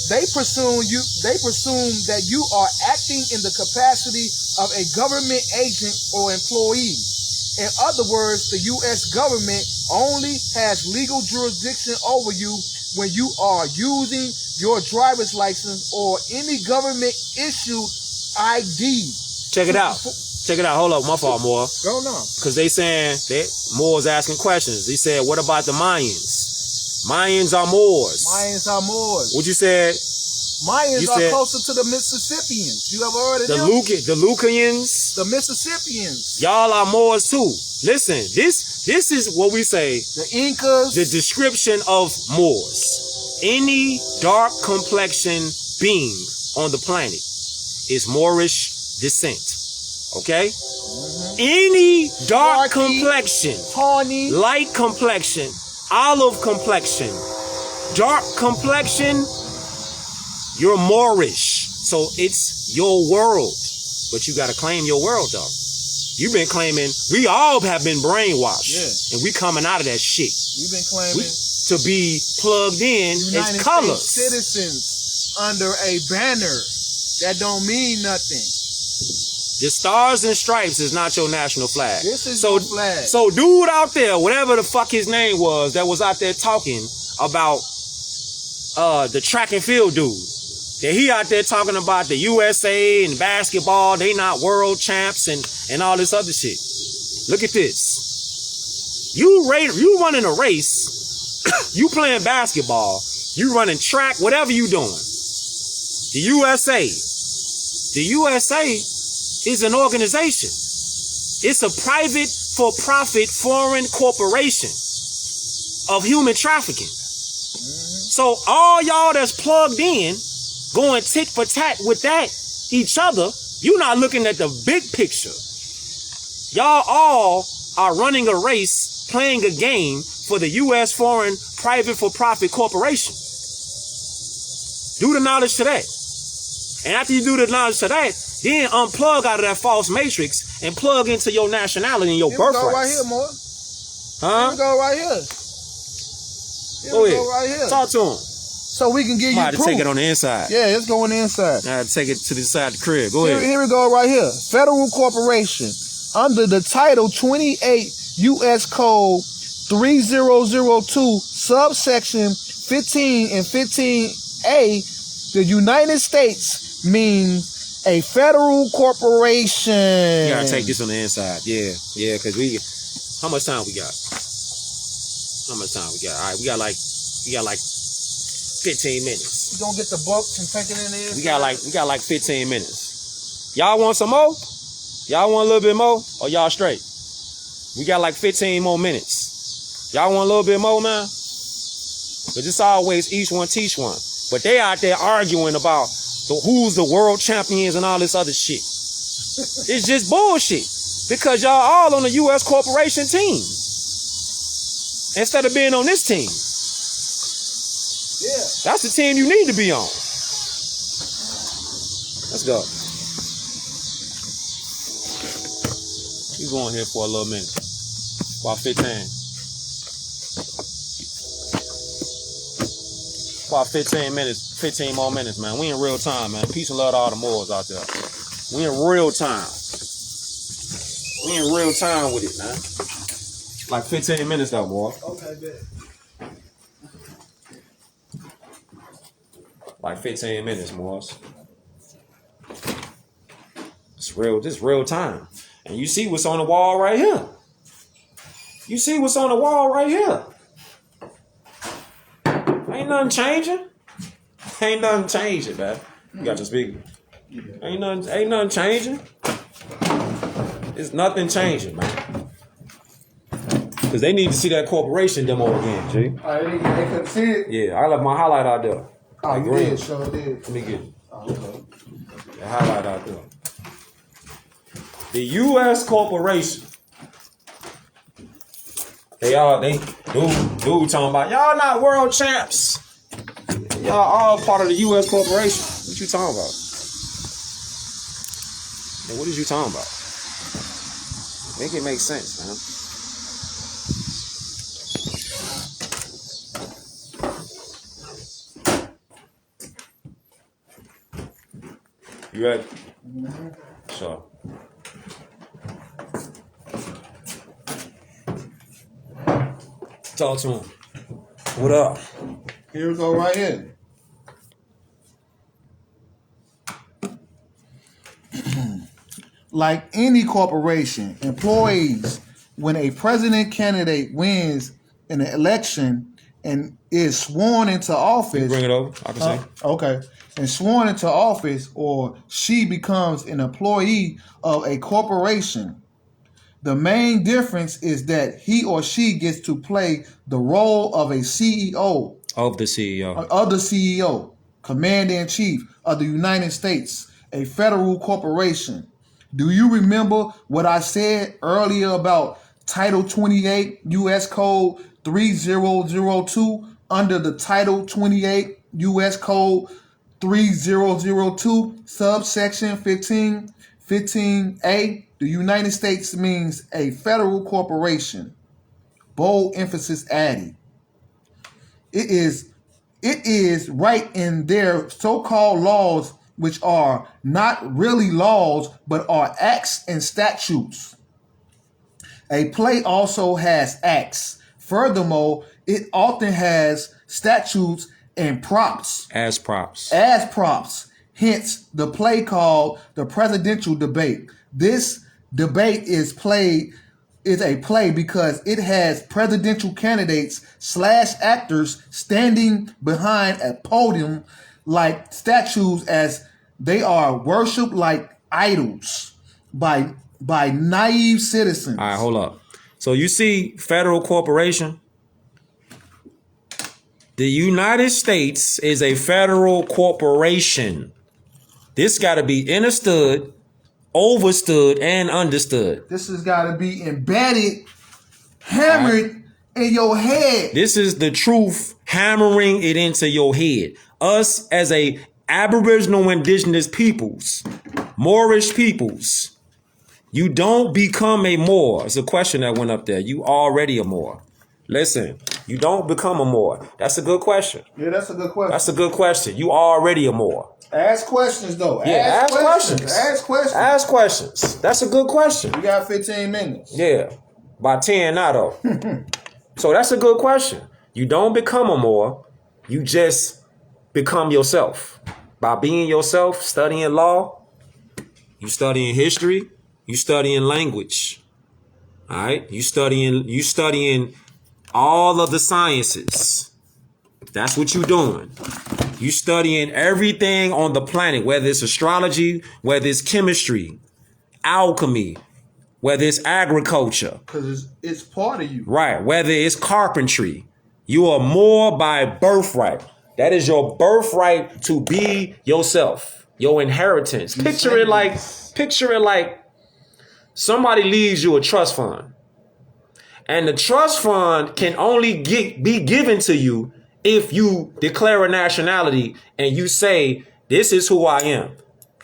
they presume that you are acting in the capacity of a government agent or employee. In other words, the U.S. government only has legal jurisdiction over you when you are using your driver's license or any government issued ID. Check it out. Hold up. My fault, Moore. Go on. Because they saying that Moore's asking questions. He said, what about the Mayans? Mayans are Moors. What you said? Mayans are closer to the Mississippians. You ever heard of them? The Lucanians. The Mississippians. Y'all are Moors too. Listen, this is what we say. The Incas. The description of Moors. Any dark complexion being on the planet is Moorish descent. Okay? Any dark complexion, tawny, light complexion, olive complexion, dark complexion, you're Moorish. So it's your world. But you got to claim your world, though. You've been claiming, we all have been brainwashed. Yeah. And we coming out of that shit. We've been claiming to be plugged in United as colors. States citizens under a banner that don't mean nothing. The stars and stripes is not your national flag. This is your flag. So dude out there, whatever the fuck his name was, that was out there talking about the track and field dude. That he out there talking about the USA and basketball, they not world champs and all this other shit. Look at this. You running a race, you playing basketball, you running track, whatever you doing. The USA is an organization. It's a private for-profit foreign corporation of human trafficking. So all y'all that's plugged in, going tit for tat with each other, you're not looking at the big picture. Y'all all are running a race, playing a game for the U.S. foreign private for-profit corporation. Do the knowledge to that. And after you do the knowledge to that, then unplug out of that false matrix and plug into your nationality and your birthright. Go right here, more. Huh? Here we go right here. Go ahead. Go right here. Talk to him. So we can give you I had to proof. take it on the inside. Yeah, let's go on the inside. I had to take it to the side of the crib. Go ahead. Here we go right here. Federal corporation under the Title 28 U.S. Code 3002 subsection 15 and 15A, the United States means a federal corporation. You gotta take this on the inside. Yeah, because how much time we got? All right, we got like 15 minutes. You gonna get the books and take it in there? We got like 15 minutes. Y'all want some more? Y'all want a little bit more? Or y'all straight? We got like 15 more minutes. Y'all want a little bit more, man? But it's always each one teach one. But they out there arguing about who's the world champions and all this other shit. It's just bullshit. Because y'all all on the U.S. corporation team. Instead of being on this team. Yeah. That's the team you need to be on. Let's go. We're going here for a little minute. About 15. About 15 minutes, 15 more minutes, man. We in real time, man. Peace and love to all the Moors out there. We in real time. We in real time with it, man. Like 15 minutes though, boy. Okay, bet. Like 15 minutes, Morris. It's real, this real time. And you see what's on the wall right here. You see what's on the wall right here. Ain't nothing changing. Ain't nothing changing, man. You got your speaker. Ain't nothing changing. There's nothing changing, man. Because they need to see that corporation demo again, G. They couldn't see it? Yeah, I left my highlight out there. Oh, you did, sure did. Let me get it. Oh, okay. The highlight out there. The U.S. corporation. Dude talking about, y'all not world champs. Y'all all part of the U.S. corporation. What you talking about? Man, what is you talking about? Make it make sense, man. You ready? Sure. Talk to him. What up? Here we go right here. Like any corporation, employees, when a president candidate wins an election and is sworn into office. Bring it over. I can say. Okay. And sworn into office, or she becomes an employee of a corporation. The main difference is that he or she gets to play the role of a CEO. Of the CEO. Of the CEO, Commander-in-Chief of the United States, a federal corporation. Do you remember what I said earlier about Title 28 U.S. Code 3002 under the Title 28 U.S. Code 3002 subsection 15A? The United States means a federal corporation. Bold emphasis added. It is right in their so-called laws, which are not really laws, but are acts and statutes. A play also has acts. Furthermore, it often has statutes and props. As props. Hence, the play called the presidential debate. This debate is a play because it has presidential candidates / actors standing behind a podium like statues as they are worshipped like idols by naive citizens. All right, hold up. So you see federal corporation? The United States is a federal corporation. This got to be understood, overstood, and understood. This has got to be embedded, hammered in your head. This is the truth, hammering it into your head. Us as a Aboriginal Indigenous peoples, Moorish peoples, you don't become a Moor. It's a question that went up there. You already a Moor. Listen, you don't become a Moor. That's a good question. Yeah, that's a good question. That's a good question. You already a Moor. Ask questions, though. Yeah, ask questions. Ask questions. Ask questions. That's a good question. We got 15 minutes. Yeah, by 10 now, though. So that's a good question. You don't become a Moor. You just become yourself. By being yourself, studying law, you studying history, you studying language. All right? You studying all of the sciences. That's what you're doing. You studying everything on the planet, whether it's astrology, whether it's chemistry, alchemy, whether it's agriculture. Because it's part of you. Right. Whether it's carpentry. You are more by birthright. That is your birthright to be yourself. Your inheritance. Picture it like somebody leaves you a trust fund. And the trust fund can only be given to you if you declare a nationality and you say, this is who I am.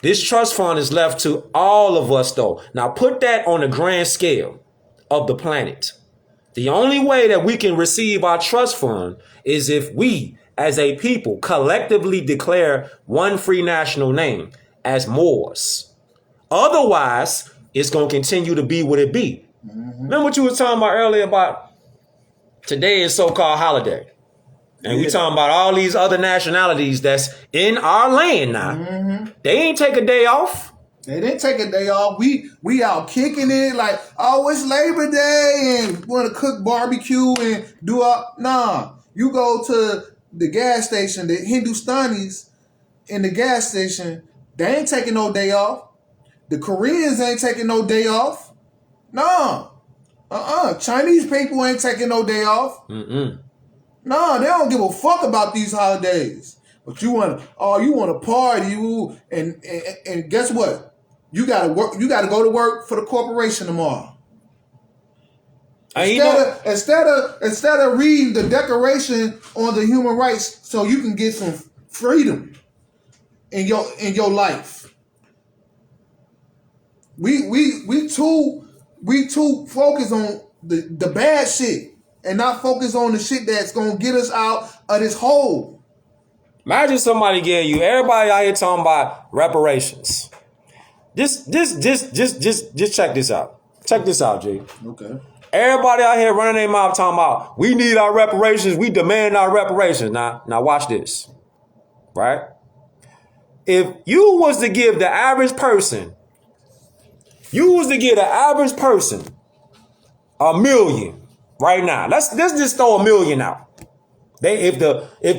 This trust fund is left to all of us, though. Now put that on a grand scale of the planet. The only way that we can receive our trust fund is if we, as a people, collectively declare one free national name as Moors. Otherwise, it's going to continue to be what it be. Remember what you were talking about earlier about today is so-called holiday. And we talking about all these other nationalities that's in our land now. They ain't take a day off. They didn't take a day off. We out kicking it like, oh, it's Labor Day and want to cook barbecue and do up. Nah, you go to the gas station, the Hindustanis in the gas station, they ain't taking no day off. The Koreans ain't taking no day off. Nah. Chinese people ain't taking no day off. Nah, they don't give a fuck about these holidays. But you want to party, and guess what? You gotta work. You gotta go to work for the corporation tomorrow. Instead of reading the Declaration on the Human Rights, so you can get some freedom in your life. We too focused on the bad shit and not focus on the shit that's gonna get us out of this hole. Imagine somebody gave you, everybody out here talking about reparations. Just check this out. Check this out, G. Okay. Everybody out here running their mouth talking about, we need our reparations, we demand our reparations. Now watch this, right? If you was to give the average person, $1 million right now. Let's just throw $1 million out. If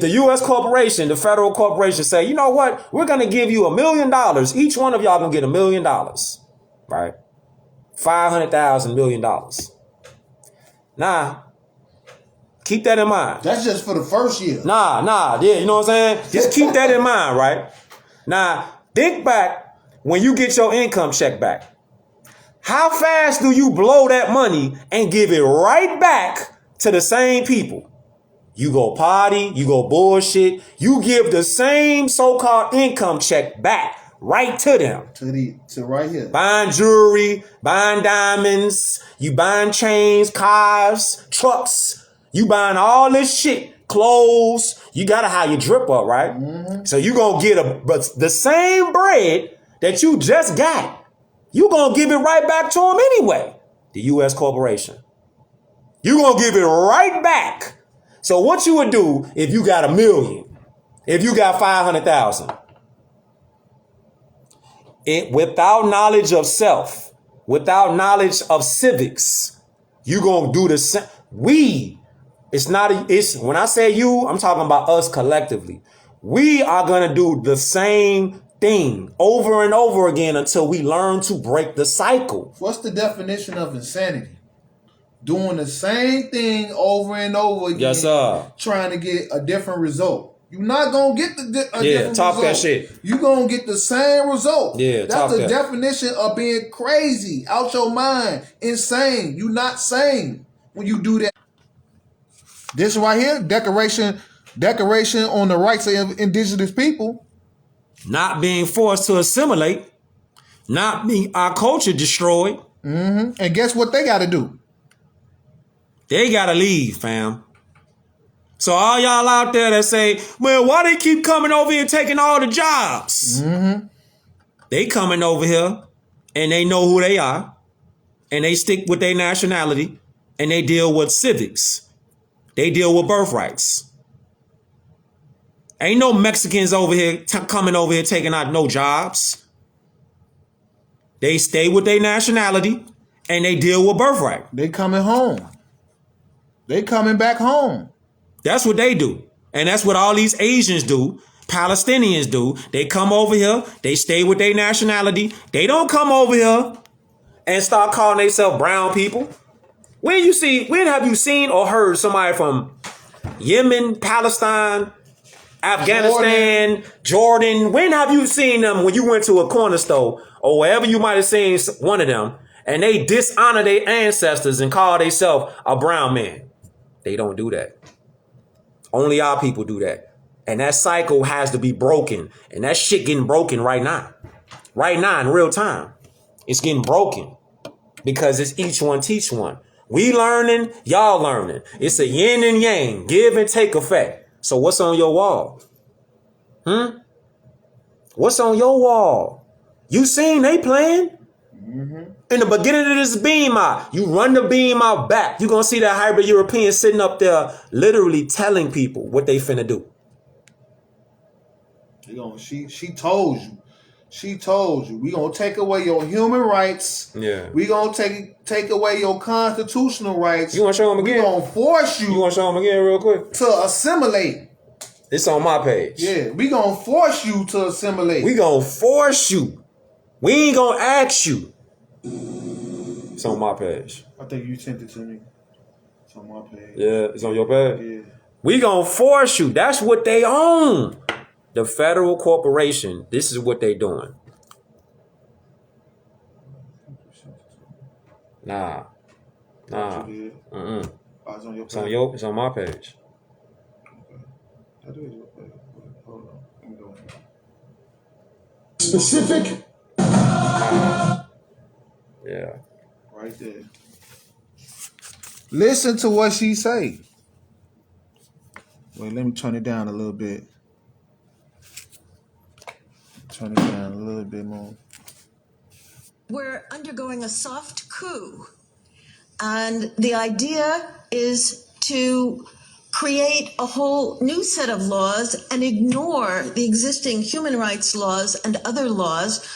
the U.S. corporation, the federal corporation say, you know what, we're going to give you $1 million. Each one of y'all going to get $1 million, right? 500,000 $1 million. Nah, keep that in mind. That's just for the first year. Yeah, you know what I'm saying? Just keep that in mind, right? Now, think back when you get your income check back. How fast do you blow that money and give it right back to the same people? You go party, you go bullshit, you give the same so-called income check back right to them. To right here. Buying jewelry, buying diamonds, you buying chains, cars, trucks, you buying all this shit, clothes. You gotta have your drip up, right? So you gonna get the same bread that you just got. You gonna give it right back to them anyway. The U.S. corporation. You gonna give it right back. So what you would do if you got $1 million, if you got 500,000, without knowledge of self, without knowledge of civics, you gonna do the same. When I say you, I'm talking about us collectively. We are gonna do the same thing over and over again until we learn to break the cycle. What's the definition of insanity? Doing the same thing over and over again, yes, sir. Trying to get a different result. You're not going to get a different result. Talk that shit. You're going to get the same result. That's the definition of being crazy, out your mind, insane. You're not sane when you do that. This right here, Declaration on the Rights of Indigenous People. Not being forced to assimilate, not being our culture destroyed. And guess what they got to do? They got to leave, fam. So all y'all out there that say, well, why they keep coming over here taking all the jobs? They coming over here and they know who they are and they stick with their nationality and they deal with civics. They deal with birthrights. Ain't no Mexicans over here coming over here taking out no jobs. They stay with their nationality and they deal with birthright. They coming home. They coming back home. That's what they do. And that's what all these Asians do. Palestinians do. They come over here. They stay with their nationality. They don't come over here and start calling themselves brown people. When have you seen or heard somebody from Yemen, Palestine, Afghanistan, Jordan? When have you seen them when you went to a corner store or wherever you might have seen one of them and they dishonor their ancestors and call themselves a brown man? They don't do that. Only our people do that. And that cycle has to be broken. And that shit getting broken right now. Right now in real time. It's getting broken. Because it's each one teach one. We learning, y'all learning. It's a yin and yang, give and take effect. So what's on your wall? What's on your wall? You seen they playing? In the beginning of this beam out, you run the beam out back. You're going to see that hybrid European sitting up there literally telling people what they finna do. She told you. She told you. We going to take away your human rights. Yeah. We going to take away your constitutional rights. You want to show them again? We going to force you. You want to show them again real quick? To assimilate. It's on my page. Yeah. We going to force you to assimilate. We going to force you. We ain't going to ask you. It's on my page. I think you sent it to me. It's on my page. Yeah, it's on your page? Yeah. We gonna force you. That's what they own. The federal corporation, this is what they doing. Nah. Mm-mm. Oh, it's on your page. It's on my page. Okay. I do it your page. Hold on. Let me go. Specific. Yeah. Right there. Listen to what she say. Wait, let me turn it down a little bit. Turn it down a little bit more. We're undergoing a soft coup. And the idea is to create a whole new set of laws and ignore the existing human rights laws and other laws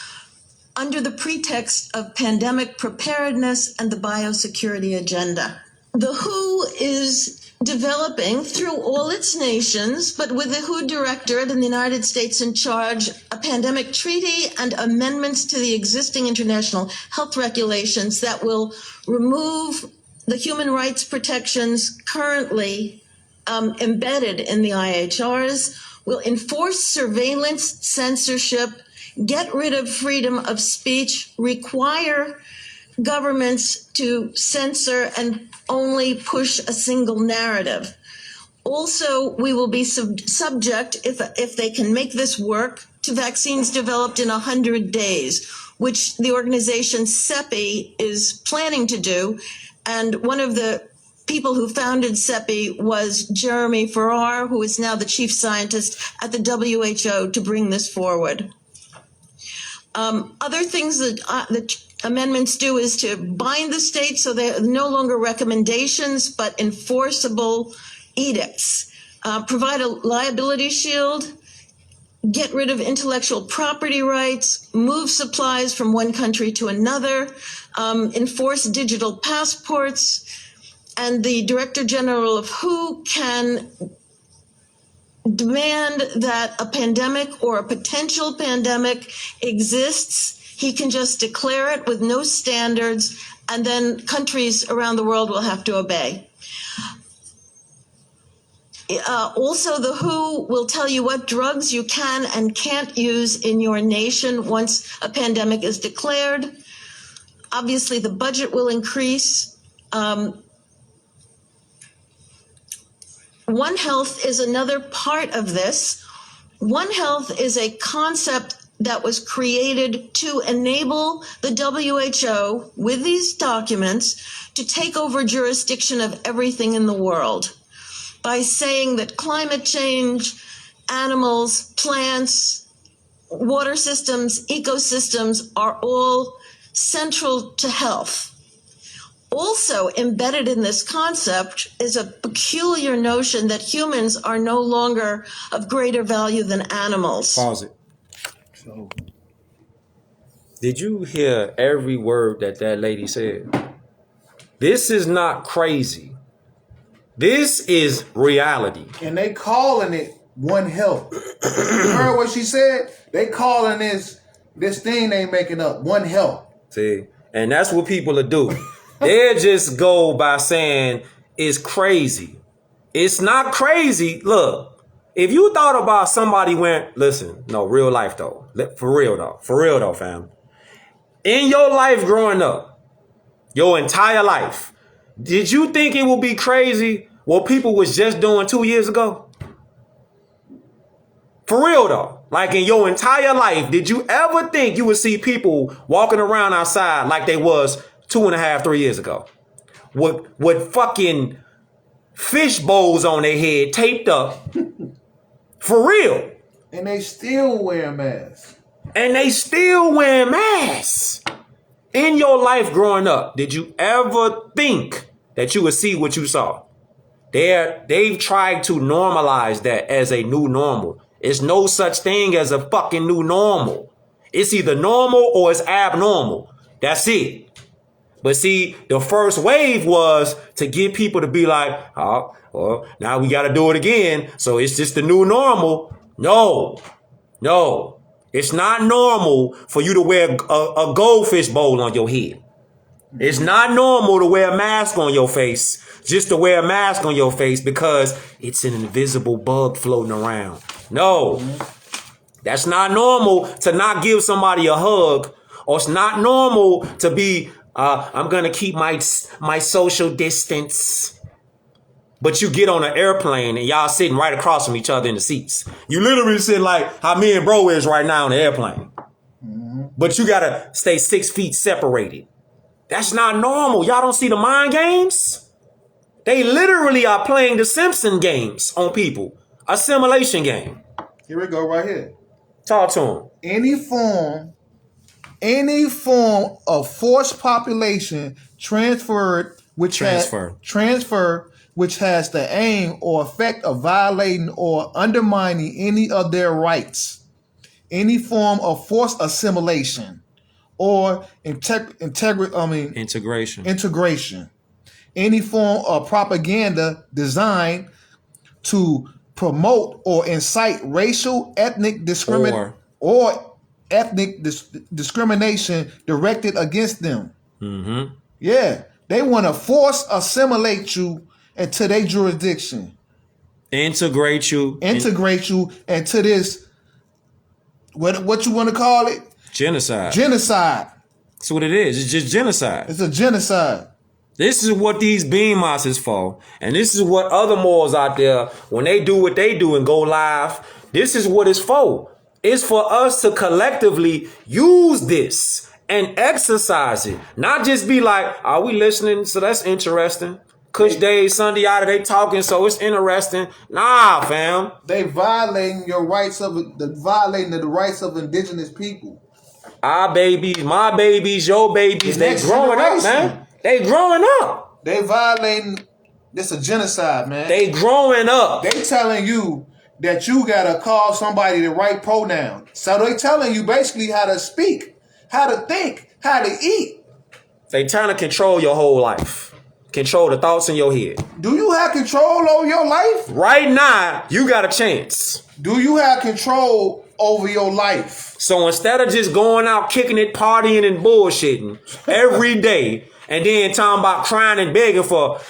under the pretext of pandemic preparedness and the biosecurity agenda. The WHO is developing through all its nations, but with the WHO Directorate in the United States in charge, a pandemic treaty and amendments to the existing international health regulations that will remove the human rights protections currently embedded in the IHRs, will enforce surveillance, censorship, get rid of freedom of speech, require governments to censor and only push a single narrative. Also, we will be subject, if they can make this work, to vaccines developed in 100 days, which the organization CEPI is planning to do. And one of the people who founded CEPI was Jeremy Farrar, who is now the chief scientist at the WHO, to bring this forward. Other things that the amendments do is to bind the states so they're no longer recommendations but enforceable edicts, provide a liability shield, get rid of intellectual property rights, move supplies from one country to another, enforce digital passports, and the Director General of WHO can demand that a pandemic or a potential pandemic exists. He can just declare it with no standards, and then countries around the world will have to obey. Also, the WHO will tell you what drugs you can and can't use in your nation once a pandemic is declared. Obviously, the budget will increase. One Health is another part of this. One Health is a concept that was created to enable the WHO, with these documents, to take over jurisdiction of everything in the world by saying that climate change, animals, plants, water systems, ecosystems are all central to health. Also embedded in this concept is a peculiar notion that humans are no longer of greater value than animals. Pause it. So, did you hear every word that lady said? This is not crazy. This is reality. And they calling it One Health. You heard what she said? They calling this thing they making up One Health. See, and that's what people are doing. They just go by saying it's crazy. It's not crazy. Look, if you thought about somebody real life though. For real though, fam. In your life growing up, your entire life, did you think it would be crazy what people was just doing 2 years ago? For real though. Like in your entire life, did you ever think you would see people walking around outside like they was 2.5, 3 years ago? with fucking fish bowls on their head taped up. For real. And they still wear masks. And they still wear masks. In your life growing up, did you ever think that you would see what you saw? They've tried to normalize that as a new normal. It's no such thing as a fucking new normal. It's either normal or it's abnormal. That's it. But see, the first wave was to get people to be like, oh, well, now we got to do it again. So it's just the new normal. No. It's not normal for you to wear a goldfish bowl on your head. It's not normal to wear a mask on your face, just to wear a mask on your face because it's an invisible bug floating around. No, that's not normal to not give somebody a hug, or it's not normal to be, I'm going to keep my social distance. But you get on an airplane and y'all sitting right across from each other in the seats. You literally sit like how me and bro is right now on the airplane. But you got to stay 6 feet separated. That's not normal. Y'all don't see the mind games? They literally are playing the Simpson games on people. Assimilation game. Here we go right here. Talk to them. Any form of forced population transfer which has the aim or effect of violating or undermining any of their rights. Any form of forced assimilation or integration. Any form of propaganda designed to promote or incite racial, ethnic discrimination directed against them. Mm-hmm. Yeah, they want to force assimilate you into their jurisdiction. Integrate you into this. What you want to call it? Genocide. That's what it is. It's just genocide. It's a genocide. This is what these bean moss is for. And this is what other malls out there, when they do what they do and go live, this is what it's for. It's for us to collectively use this and exercise it. Not just be like, are we listening? So that's interesting. CushDey, Sunday out, they talking, so it's interesting. Nah, fam. They violating the rights of indigenous people. Our babies, my babies, your babies, they growing up, man. They growing up. They violating. This a genocide, man. They growing up. They telling you that you gotta call somebody the right pronoun. So they telling you basically how to speak, how to think, how to eat. They trying to control your whole life. Control the thoughts in your head. Do you have control over your life? Right now, you got a chance. Do you have control over your life? So instead of just going out, kicking it, partying, and bullshitting every day, and then talking about crying and begging for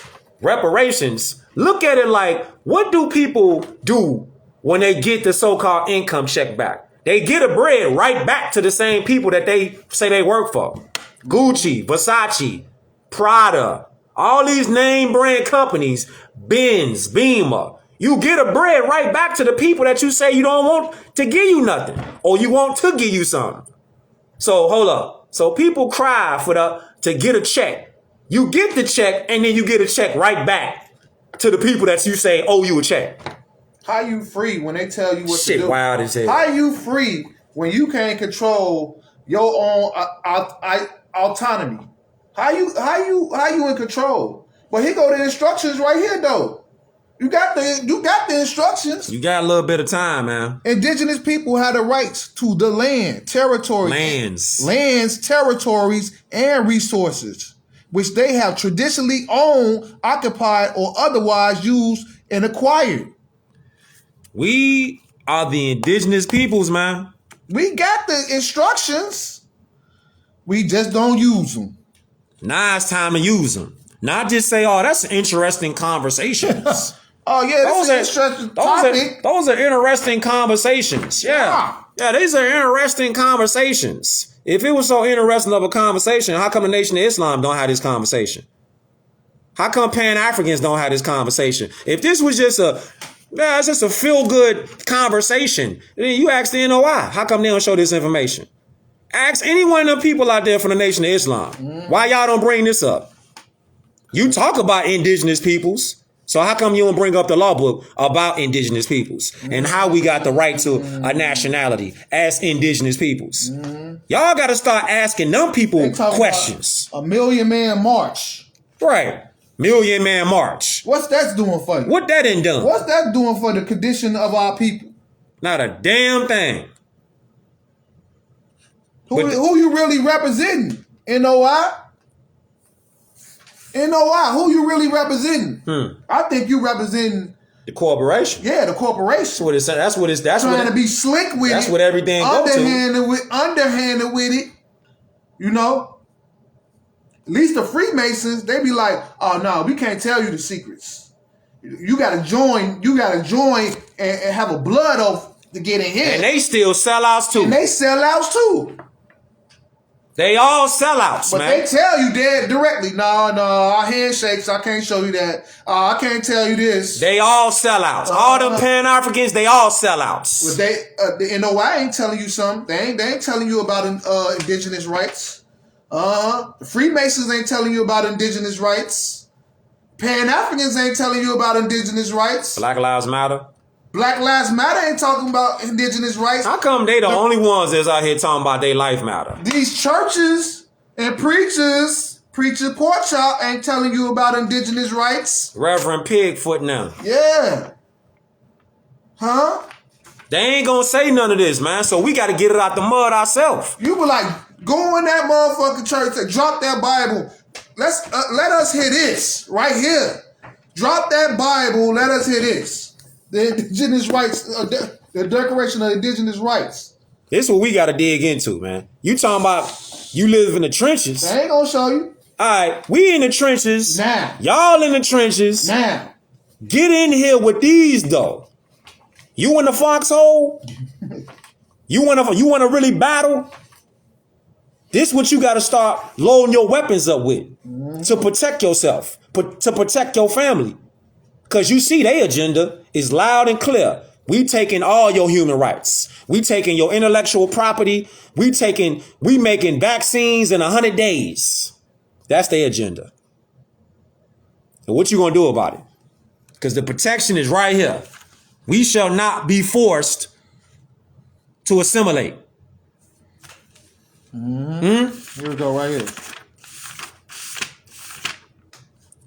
reparations, look at it like, what do people do when they get the so-called income check back? They get a bread right back to the same people that they say they work for. Gucci, Versace, Prada, all these name brand companies, Benz, Beamer. You get a bread right back to the people that you say you don't want to give you nothing, or you want to give you something. So hold up. So people cry to get a check. You get the check, and then you get a check right back to the people that you say owe you a check. How you free when they tell you what to do? Shit wild as hell. How you free when you can't control your own autonomy? How you in control? But here go the instructions right here though. You got the instructions. You got a little bit of time, man. Indigenous people have the rights to the land, territories, territories, and resources, which they have traditionally owned, occupied, or otherwise used and acquired. We are the indigenous peoples, man. We got the instructions. We just don't use them. Now it's time to use them. Not just say, oh, that's interesting conversations. Oh, yeah, that's an interesting topic. Those are interesting conversations. Yeah, these are interesting conversations. If it was so interesting of a conversation, how come the Nation of Islam don't have this conversation? How come Pan-Africans don't have this conversation? If this was just it's just a feel-good conversation, then you ask the NOI, how come they don't show this information? Ask any one of the people out there from the Nation of Islam. Why y'all don't bring this up? You talk about indigenous peoples. So how come you don't bring up the law book about indigenous peoples and how we got the right to a nationality as indigenous peoples? Y'all got to start asking them people questions. A Million Man March. Right. Million Man March. What's that doing for you? What that ain't done? What's that doing for the condition of our people? Not a damn thing. Who you really representing? NOI? NOI, who you really representing? I think you representing the corporation. Yeah, the corporation. That's what it's. That's what it's. That's trying what to be slick with that's it. what everything goes to. Underhanded with it. You know? At least the Freemasons, they be like, oh no, we can't tell you the secrets. You gotta join. You gotta join and have a blood oath to get in here. And they still sellouts too. And they sellouts too. They all sellouts, but man. They tell you dead directly. No, our handshakes. I can't show you that. I can't tell you this. They all sellouts. All them Pan-Africans, they all sellouts. But the NOI ain't telling you something. They ain't telling you about indigenous rights. The Freemasons ain't telling you about indigenous rights. Pan-Africans ain't telling you about indigenous rights. Black Lives Matter. Black Lives Matter ain't talking about indigenous rights. How come they the only ones that's out here talking about their life matter? These churches and preacher pork chop ain't telling you about indigenous rights. Reverend Pigfoot now. Yeah. Huh? They ain't gonna say none of this, man. So we gotta get it out the mud ourselves. You were like, go in that motherfucking church and drop that Bible. Let us hear this right here. Drop that Bible. Let us hear this. The indigenous rights, the Declaration of Indigenous Rights. This is what we got to dig into, man. You talking about you live in the trenches. I ain't going to show you. All right, we in the trenches. Now. Y'all in the trenches. Now. Get in here with these, though. You in the foxhole? You want to really battle? This what you got to start loading your weapons up with to protect yourself, to protect your family. Because you see their agenda is loud and clear. We taking all your human rights. We taking your intellectual property. We making vaccines in 100 days. That's their agenda. So what you going to do about it? Because the protection is right here. We shall not be forced to assimilate. Here we go, right here.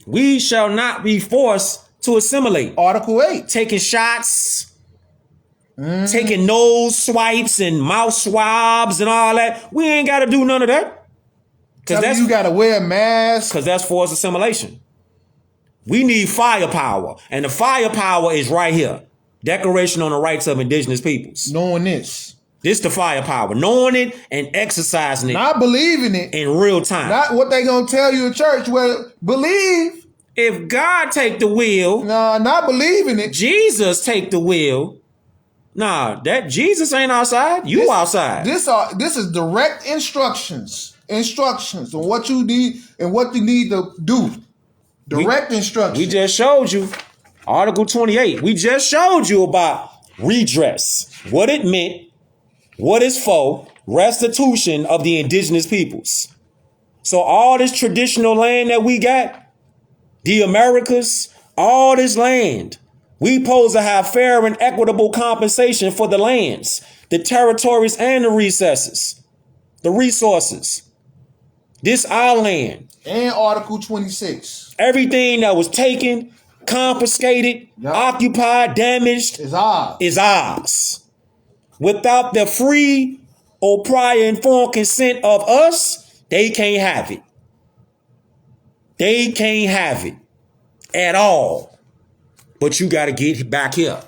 We shall not be forced to assimilate. Article 8. Taking shots, taking nose swipes and mouth swabs and all that. We ain't got to do none of that. Because you got to wear a mask. Because that's forced assimilation. We need firepower. And the firepower is right here. Declaration on the Rights of Indigenous Peoples. Knowing this. This the firepower. Knowing it and exercising it. Not believing it. In real time. Not what they going to tell you in church. Well, believe. If God take the wheel. Nah, not believing it. Jesus take the wheel. Nah, that Jesus ain't outside. You outside. This is direct instructions. Instructions on what you need and what you need to do. Direct instructions. We just showed you. Article 28. We just showed you about redress. What it meant. What it's for. Restitution of the indigenous peoples. So all this traditional land that we got. The Americas, all this land, we supposed to have fair and equitable compensation for the lands, the territories, and the resources. This our land. And Article 26. Everything that was taken, confiscated, occupied, damaged is ours. Without the free or prior informed consent of us, they can't have it. They can't have it at all. But you got to get back here.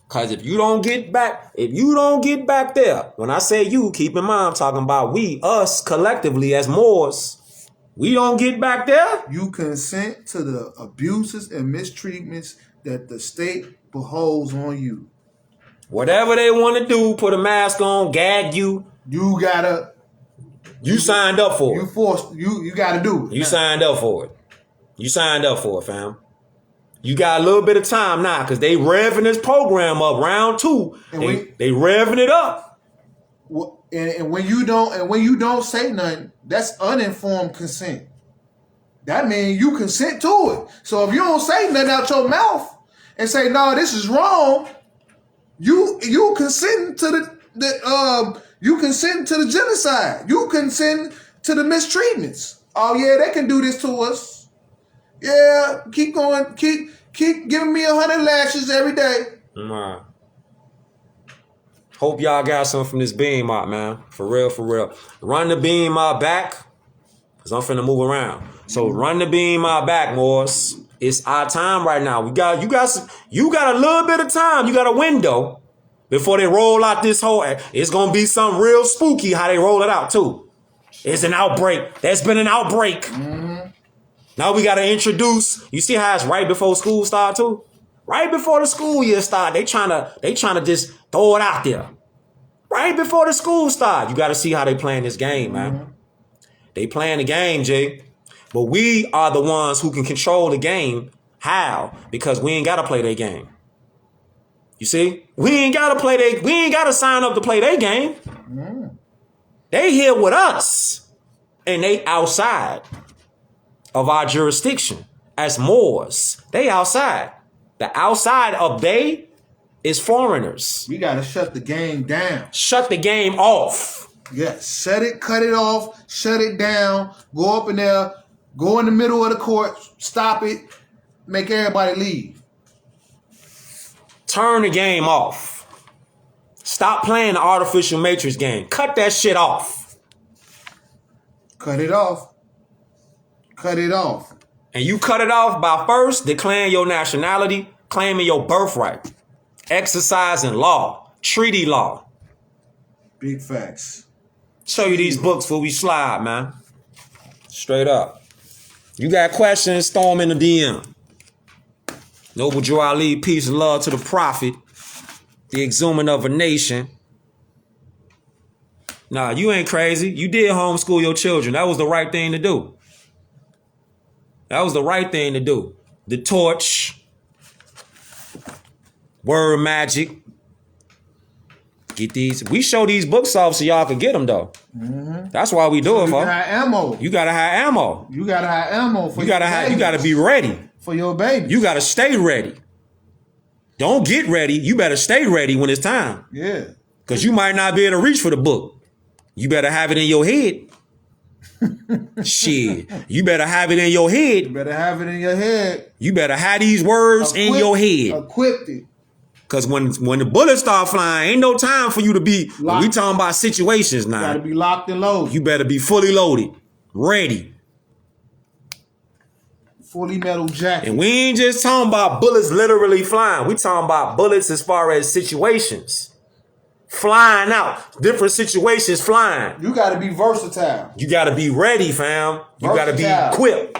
Because if you don't get back there, when I say you, keep in mind, I'm talking about we, us, collectively as Moors. We don't get back there. You consent to the abuses and mistreatments that the state beholds on you. Whatever they want to do, put a mask on, gag you. You gotta. You signed up for it. You gotta do it. You signed up for it. You signed up for it, fam. You got a little bit of time now because they revving this program up. Round 2. They revving it up. And when you don't say nothing, that's uninformed consent. that means you consent to it. So if you don't say nothing out your mouth and say, no, this is wrong, you consent to you consent to the genocide. You consent to the mistreatments. Oh yeah, they can do this to us. Yeah, keep going, keep giving me 100 lashes every day. Nah. Hope y'all got something from this beam out, man. For real, for real. Run the beam out back, because I'm finna move around. So run the beam out back, Morris. It's our time right now. You got a little bit of time. You got a window before they roll out this whole. It's gonna be something real spooky how they roll it out too. It's an outbreak. There's been an outbreak. Mm-hmm. Now we gotta introduce. You see how it's right before school start too? Right before the school year start, they trying to just throw it out there. Right before the school start, you got to see how they playing this game, man. Mm-hmm. They playing the game, Jay. But we are the ones who can control the game. How? Because we ain't got to play their game. You see? We ain't got to sign up to play their game. Mm-hmm. They here with us. And they outside of our jurisdiction as Moors. They outside. The outside of they is foreigners. We got to shut the game down. Shut the game off. Yes, shut it, cut it off, shut it down, go up in there, go in the middle of the court, stop it, make everybody leave. Turn the game off. Stop playing the artificial matrix game. Cut that shit off. Cut it off. Cut it off. And you cut it off by first declaring your nationality, claiming your birthright, exercising law, treaty law. Big facts. Show you these books before we slide, man. Straight up. You got questions, throw them in the DM. Noble Joe Ali, peace and love to the prophet, the exhuming of a nation. Nah, you ain't crazy. You did homeschool your children. That was the right thing to do. That was the right thing to do. The torch. Word magic. Get these. We show these books off so y'all can get them, though. Mm-hmm. That's why we do it, folks. You gotta have ammo. You gotta have ammo. You gotta have ammo for you gotta be ready. For your baby. You gotta stay ready. Don't get ready. You better stay ready when it's time. Yeah. Because you might not be able to reach for the book. You better have it in your head. Shit. You better have it in your head. You better have it in your head. You better have these words in your head. Equipped it. Because when the bullets start flying, ain't no time for you to be. We talking about situations now. You gotta be locked and loaded. You better be fully loaded. Ready. Fully metal jacket. And we ain't just talking about bullets literally flying. We talking about bullets as far as situations. Flying out. Different situations flying. You gotta be versatile. You gotta be ready, fam. You gotta be equipped.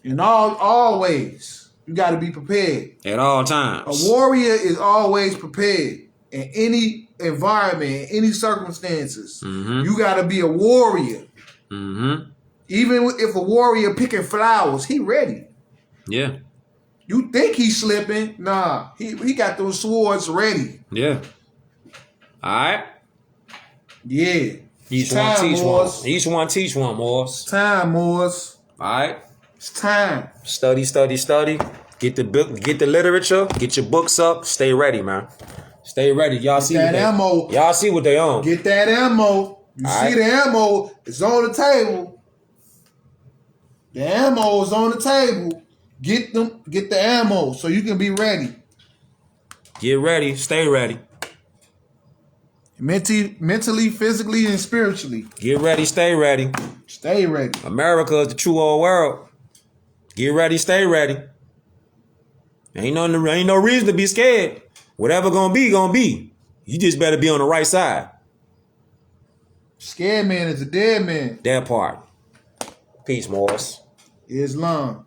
In all ways. You gotta be prepared. At all times. A warrior is always prepared in any environment, in any circumstances. Mm-hmm. You gotta be a warrior. Mm-hmm. Even if a warrior picking flowers, he ready. Yeah. You think he's slipping? Nah. He got those swords ready. Yeah. All right. Yeah. Each one teach one. Each one teach one, Morris. Time, Morris. All right. It's time. Study, study, study. Get the book, get the literature, get your books up. Stay ready, man. Stay ready. Y'all see that ammo. Y'all see what they own. Get that ammo. You see the ammo. It's on the table. The ammo is on the table. Get the ammo so you can be ready. Get ready. Stay ready. Mentally, physically, and spiritually. Get ready. Stay ready. Stay ready. America is the true old world. Get ready. Stay ready. Ain't no reason to be scared. Whatever gonna be, gonna be. You just better be on the right side. Scared man is a dead man. That part. Peace, Morris. Islam.